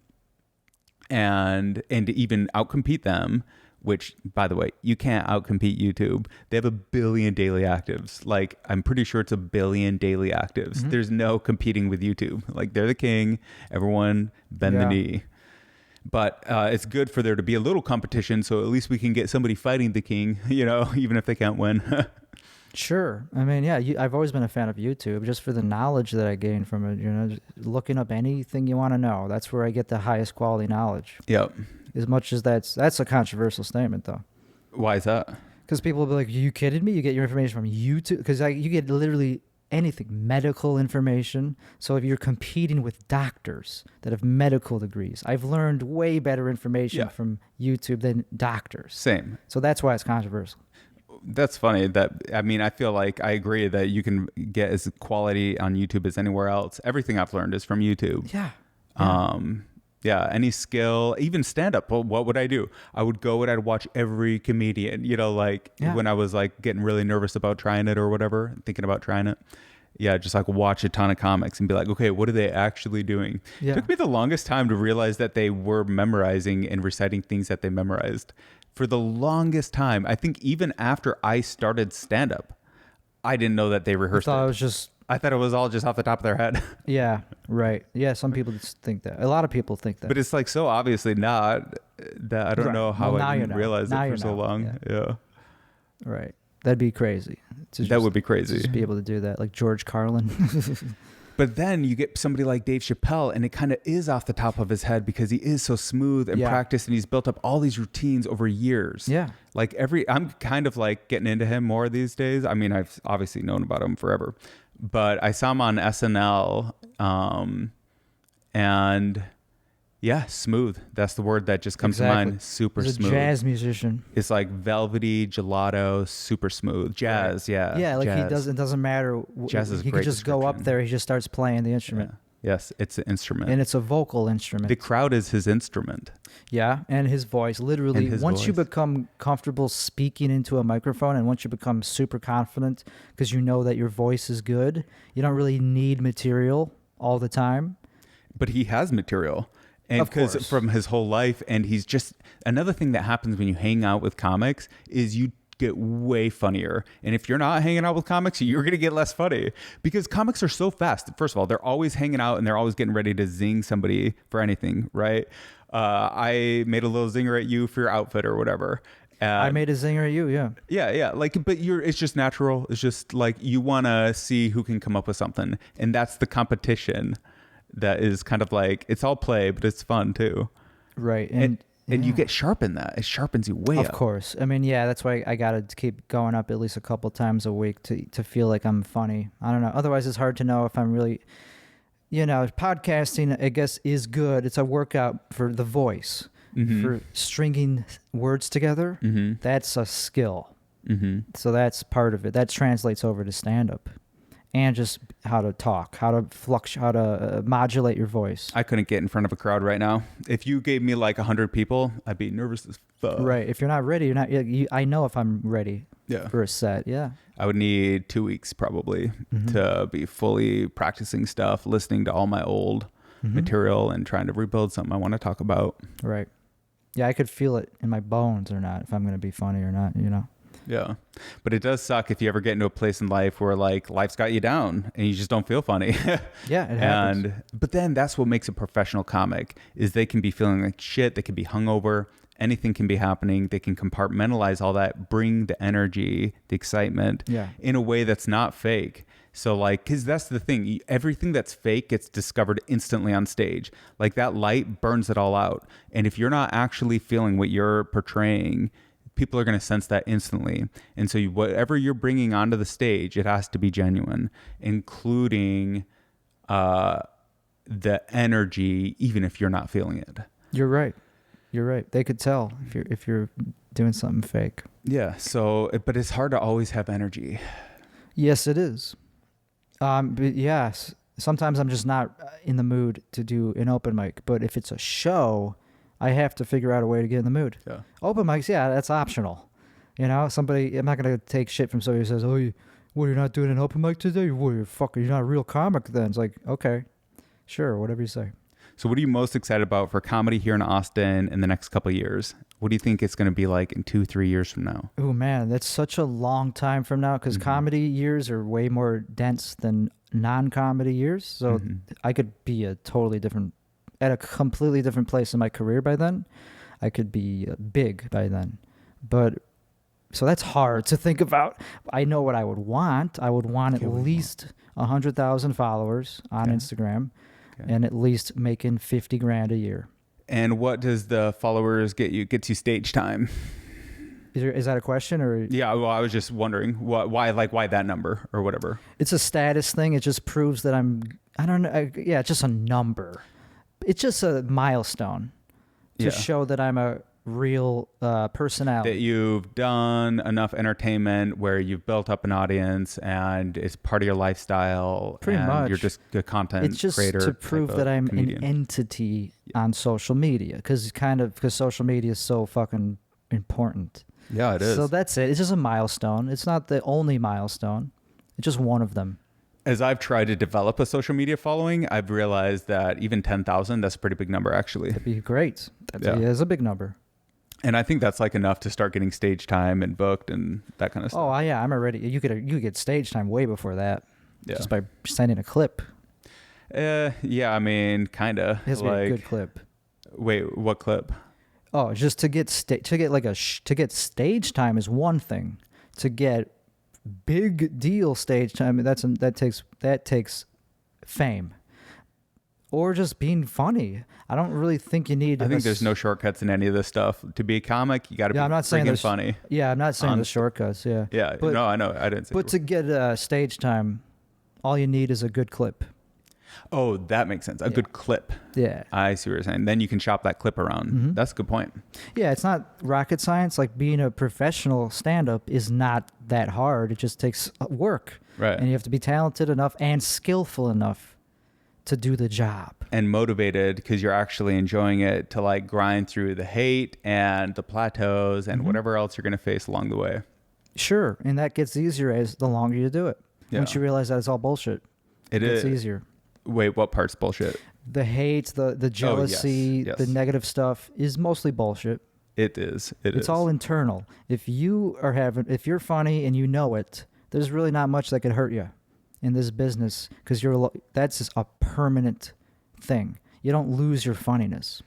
and to even outcompete them. Which, by the way, you can't outcompete YouTube. They have 1 billion daily actives. Like, I'm pretty sure it's 1 billion daily actives. Mm-hmm. There's no competing with YouTube. Like, they're the king. Everyone bend the knee. But it's good for there to be a little competition, so at least we can get somebody fighting the king, even if they can't win. Sure. I mean, yeah, I've always been a fan of YouTube just for the knowledge that I gain from it. Just looking up anything you want to know. That's where I get the highest quality knowledge. Yep. As much as that's a controversial statement, though. Why is that? Because people will be like, "Are you kidding me? You get your information from YouTube?" Because you get literally anything, medical information. So if you're competing with doctors that have medical degrees, I've learned way better information from YouTube than doctors. Same. So that's why it's controversial. That's funny. I feel like I agree that you can get as quality on YouTube as anywhere else. Everything I've learned is from YouTube. Yeah. Yeah, any skill, even stand-up. Well, what would I do? I would go and I'd watch every comedian, when I was like getting really nervous about trying it or whatever, thinking about trying it. Yeah, just like watch a ton of comics and be like, okay, what are they actually doing? Yeah. It took me the longest time to realize that they were memorizing and reciting things that they memorized. For the longest time, I think even after I started stand-up, I didn't know that they rehearsed I thought it was just I thought it was all just off the top of their head. Yeah, right. Yeah, some people just think that. A lot of people think that. But it's like so obviously not that I don't know how I didn't realize it for so long. Yeah. Right. That'd be crazy. That would be crazy. To just be able to do that, like George Carlin. But then you get somebody like Dave Chappelle, and it kind of is off the top of his head because he is so smooth and practiced, and he's built up all these routines over years. Yeah. Like I'm kind of like getting into him more these days. I mean, I've obviously known about him forever, but I saw him on SNL, and yeah, smooth. That's the word that just comes to mind. Super He's smooth. A jazz musician. It's like velvety gelato, super smooth. Jazz, yeah. Yeah, like jazz. it doesn't matter. Jazz is he could just go up there. He just starts playing the instrument. Yeah. Yes, it's an instrument. And it's a vocal instrument. The crowd is his instrument. Yeah, and his voice. Literally, once you become comfortable speaking into a microphone, and once you become super confident because you know that your voice is good, you don't really need material all the time. But he has material. And because from his whole life, and he's just, another thing that happens when you hang out with comics is you get way funnier. And if you're not hanging out with comics, you're going to get less funny because comics are so fast. First of all, they're always hanging out and they're always getting ready to zing somebody for anything, right? I made a little zinger at you for your outfit or whatever. I made a zinger at you, yeah. Yeah. Like, but it's just natural. It's just like you want to see who can come up with something. And that's the competition. That is kind of like, it's all play, but it's fun too. Right. And you get sharp in that. It sharpens you way up. Of course. I mean, yeah, that's why I got to keep going up at least a couple times a week to feel like I'm funny. I don't know. Otherwise, it's hard to know if I'm really, podcasting, I guess, is good. It's a workout for the voice, for stringing words together. Mm-hmm. That's a skill. Mm-hmm. So that's part of it. That translates over to stand-up. And just how to talk, how to modulate your voice. I couldn't get in front of a crowd right now. If you gave me like 100 people, I'd be nervous as fuck. Right. If you're not ready, you're not. I know if I'm ready. For a set. Yeah. I would need 2 weeks probably to be fully practicing stuff, listening to all my old material, and trying to rebuild something I want to talk about. Right. Yeah, I could feel it in my bones or not if I'm going to be funny or not. Yeah. But it does suck if you ever get into a place in life where like life's got you down and you just don't feel funny. Yeah, it happens. But then that's what makes a professional comic is they can be feeling like shit. They can be hungover. Anything can be happening. They can compartmentalize all that, bring the energy, the excitement in a way that's not fake. So like, cause that's the thing. Everything that's fake gets discovered instantly on stage. Like that light burns it all out. And if you're not actually feeling what you're portraying, people are going to sense that instantly. And so whatever you're bringing onto the stage, it has to be genuine, including the energy, even if you're not feeling it. You're right. They could tell if you're doing something fake. Yeah. So, but it's hard to always have energy. Yes, it is. But yes, sometimes I'm just not in the mood to do an open mic. But if it's a show, I have to figure out a way to get in the mood. Yeah. Open mics, that's optional. I'm not going to take shit from somebody who says, "Oh, you're not doing an open mic today? You're not a real comic then." It's like, okay, sure, whatever you say. So what are you most excited about for comedy here in Austin in the next couple of years? What do you think it's going to be like in 2-3 years from now? Oh, man, that's such a long time from now because comedy years are way more dense than non-comedy years. So I could be at a completely different place in my career by then. I could be big by then. But so that's hard to think about. I know what I would want. I would want at least 100,000 followers on Instagram and at least making $50,000 a year. And what does the followers get you? Gets you stage time? Is that a question or? Yeah, well, I was just wondering why that number or whatever. It's a status thing. It just proves that I don't know. It's just a number. It's just a milestone to show that I'm a real personality. That you've done enough entertainment where you've built up an audience and it's part of your lifestyle. Pretty much. You're just a content creator. It's just to prove that I'm an entity on social media because social media is so fucking important. Yeah, it is. So that's it. It's just a milestone. It's not the only milestone. It's just one of them. As I've tried to develop a social media following, I've realized that even 10,000, that's a pretty big number, actually. That'd be great. That's a big number. And I think that's like enough to start getting stage time and booked and that kind of stuff. Oh, yeah, I'm already. You could get stage time way before that. just by sending a clip. Yeah, I mean, kind of. It has to be a good clip. Wait, what clip? Oh, just to get stage time is one thing. To get big deal stage time, that takes fame. Or just being funny. I don't really think you need. I think there's no shortcuts in any of this stuff. To be a comic, you got to be freaking funny. Yeah, I'm not saying the shortcuts. Yeah. Yeah. But, no, I know. I didn't say. But to get stage time, all you need is a good clip. Oh, that makes sense. A good clip. Yeah. I see what you're saying. Then you can shop that clip around. Mm-hmm. That's a good point. Yeah, it's not rocket science. Like being a professional stand-up is not that hard. It just takes work. Right. And you have to be talented enough and skillful enough to do the job. And motivated because you're actually enjoying it to like grind through the hate and the plateaus and whatever else you're going to face along the way. Sure. And that gets easier as the longer you do it. Yeah. Once you realize that it's all bullshit. It gets easier. Wait, what part's bullshit? The hate, the jealousy, the negative stuff is mostly bullshit. It is. It's all internal. If you're funny and you know it, there's really not much that could hurt you in this business because that's just a permanent thing. You don't lose your funniness.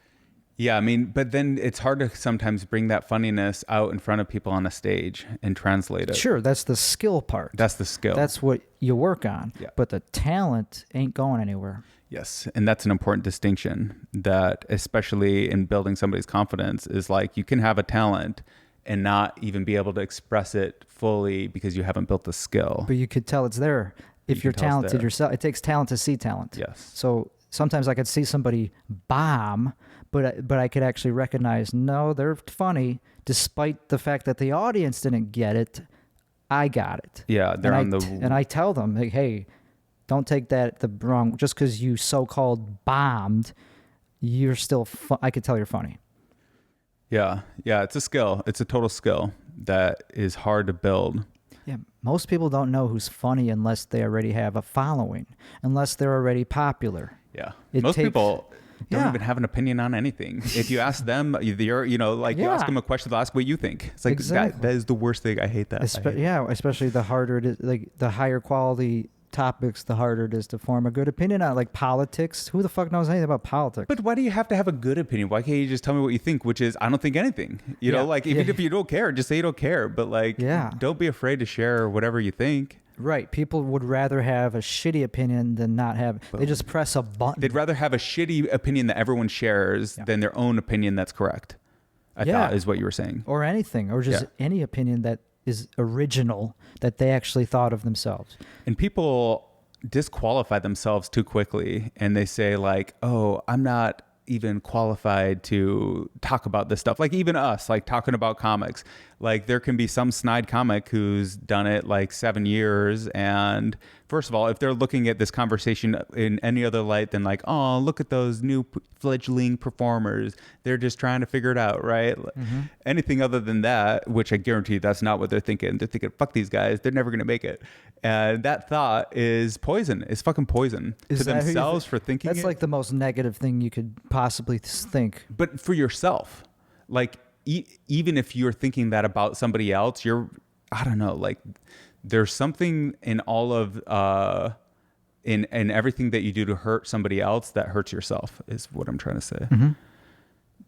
Yeah, I mean, but then it's hard to sometimes bring that funniness out in front of people on a stage and translate it. Sure, that's the skill part. That's the skill. That's what you work on. Yeah. But the talent ain't going anywhere. Yes, and that's an important distinction that, especially in building somebody's confidence, is like you can have a talent and not even be able to express it fully because you haven't built the skill. But you could tell it's there. If you're talented yourself, it takes talent to see talent. Yes. So sometimes I could see somebody bomb, but I could actually recognize, no, they're funny, despite the fact that the audience didn't get it. I got it. Yeah, and I tell them, like, hey, don't take that the wrong. Just because you so-called bombed, you're still. I could tell you're funny. Yeah, it's a skill. It's a total skill that is hard to build. Yeah, most people don't know who's funny unless they already have a following, unless they're already popular. Yeah, most people don't even have an opinion on anything. If you ask them, you ask them a question, they'll ask what you think. It's like, exactly. that is the worst thing. I hate that. Especially the harder it is, like the higher quality topics, the harder it is to form a good opinion on, like politics. Who the fuck knows anything about politics? But why do you have to have a good opinion? Why can't you just tell me what you think, which is, I don't think anything. You know, like even if you don't care, just say you don't care. But like, don't be afraid to share whatever you think. Right. People would rather have a shitty opinion than not have. They just press a button. They'd rather have a shitty opinion that everyone shares than their own opinion that's correct. I thought is what you were saying. Or anything. Or just any opinion that is original that they actually thought of themselves. And people disqualify themselves too quickly. And they say like, oh, I'm not even qualified to talk about this stuff. Like even us, like talking about comics, like there can be some snide comic who's done it like 7 years. And first of all, if they're looking at this conversation in any other light than like, oh, look at those new fledgling performers, they're just trying to figure it out, right? Mm-hmm. Anything other than that, which I guarantee that's not what they're thinking. They're thinking, fuck these guys, they're never going to make it. And that thought is poison. It's fucking poison to themselves for thinking That's like the most negative thing you could possibly think. But for yourself, like even if you're thinking that about somebody else, I don't know, like there's something in all of, in everything that you do to hurt somebody else that hurts yourself is what I'm trying to say. Mm-hmm.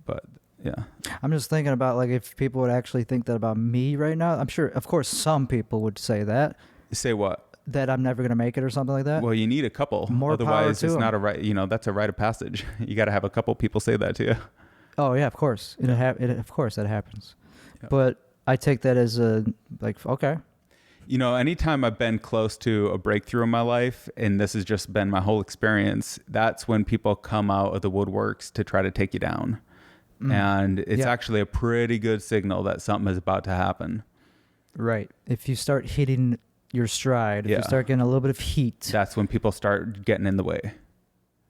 But yeah. I'm just thinking about like if people would actually think that about me right now. I'm sure, of course, some people would say that. Say what? That I'm never going to make it or something like that. Well, you need a couple. More Otherwise, it's them. not a right. That's a rite of passage. You got to have a couple people say that to you. Oh yeah, of course. Of course that happens. Yeah. But I take that as okay. Anytime I've been close to a breakthrough in my life, and this has just been my whole experience, that's when people come out of the woodworks to try to take you down. Mm. And it's actually a pretty good signal that something is about to happen. Right. If you start hitting your stride, if you start getting a little bit of heat, that's when people start getting in the way.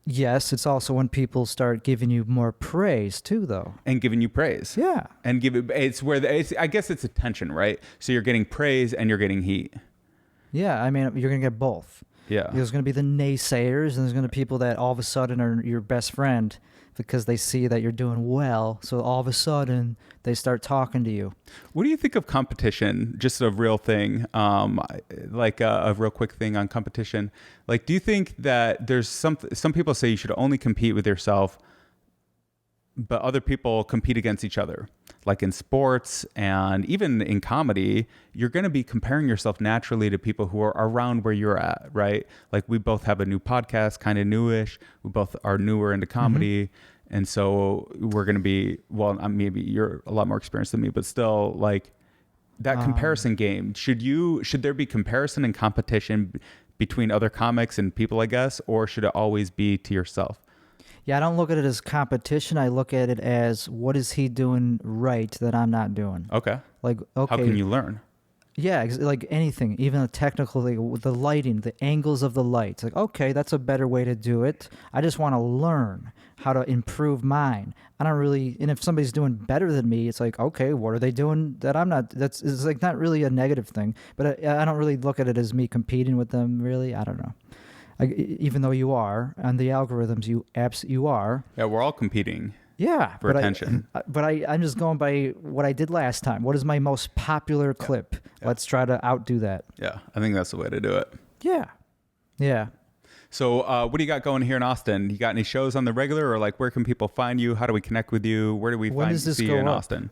Yes, it's also when people start giving you more praise too, though. And giving you praise. Yeah. And I guess it's attention, right? So you're getting praise and you're getting heat. Yeah, I mean, you're going to get both. Yeah. There's going to be the naysayers, and there's going to be people that all of a sudden are your best friend because they see that you're doing well. So all of a sudden they start talking to you. What do you think of competition? Just a real thing, like a real quick thing on competition. Like, do you think that there's some people say you should only compete with yourself, but other people compete against each other? Like in sports and even in comedy, you're going to be comparing yourself naturally to people who are around where you're at, right? Like we both have a new podcast, kind of newish. We both are newer into comedy. Mm-hmm. And so we're going to be, well, maybe you're a lot more experienced than me, but still like that comparison game. Should there be comparison and competition between other comics and people, I guess, or should it always be to yourself? Yeah, I don't look at it as competition. I look at it as what is he doing right that I'm not doing. Okay. Like, okay. How can you learn? Yeah, like anything, even a technical thing, the lighting, the angles of the lights. Like, okay, that's a better way to do it. I just want to learn how to improve mine. I don't really, and if somebody's doing better than me, it's like, okay, what are they doing that I'm not? It's like not really a negative thing, but I don't really look at it as me competing with them. Really, I don't know. Even though you are on the algorithms, you are. Yeah, we're all competing. Yeah, for attention. I'm just going by what I did last time. What is my most popular clip? Yeah. Let's try to outdo that. Yeah, I think that's the way to do it. Yeah. So what do you got going here in Austin? You got any shows on the regular, or like where can people find you? How do we connect with you? Where do we see you in Austin?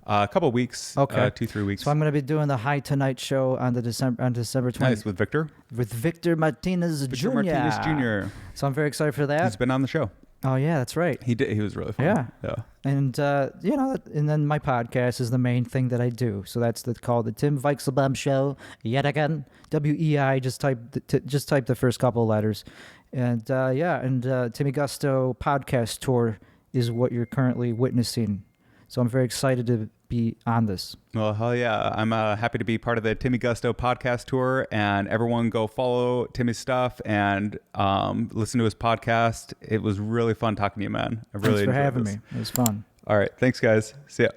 A couple of weeks, okay. 2-3 weeks. So I'm going to be doing the High Tonight show on December 20th. Nice, with Victor? With Victor Martinez Jr. Martinez Jr. So I'm very excited for that. He's been on the show. Oh, yeah, that's right. He did. He was really fun. Yeah. And, and then my podcast is the main thing that I do. So that's called the Tim Weichselbaum Show, yet again. WEI, just type the first couple of letters. And, Timmy Gusto podcast tour is what you're currently witnessing. So I'm very excited to be on this. Well, hell yeah. I'm happy to be part of the Timmy Gusto podcast tour, and everyone go follow Timmy's stuff and listen to his podcast. It was really fun talking to you, man. I really Thanks for having me. It was fun. All right. Thanks, guys. See ya.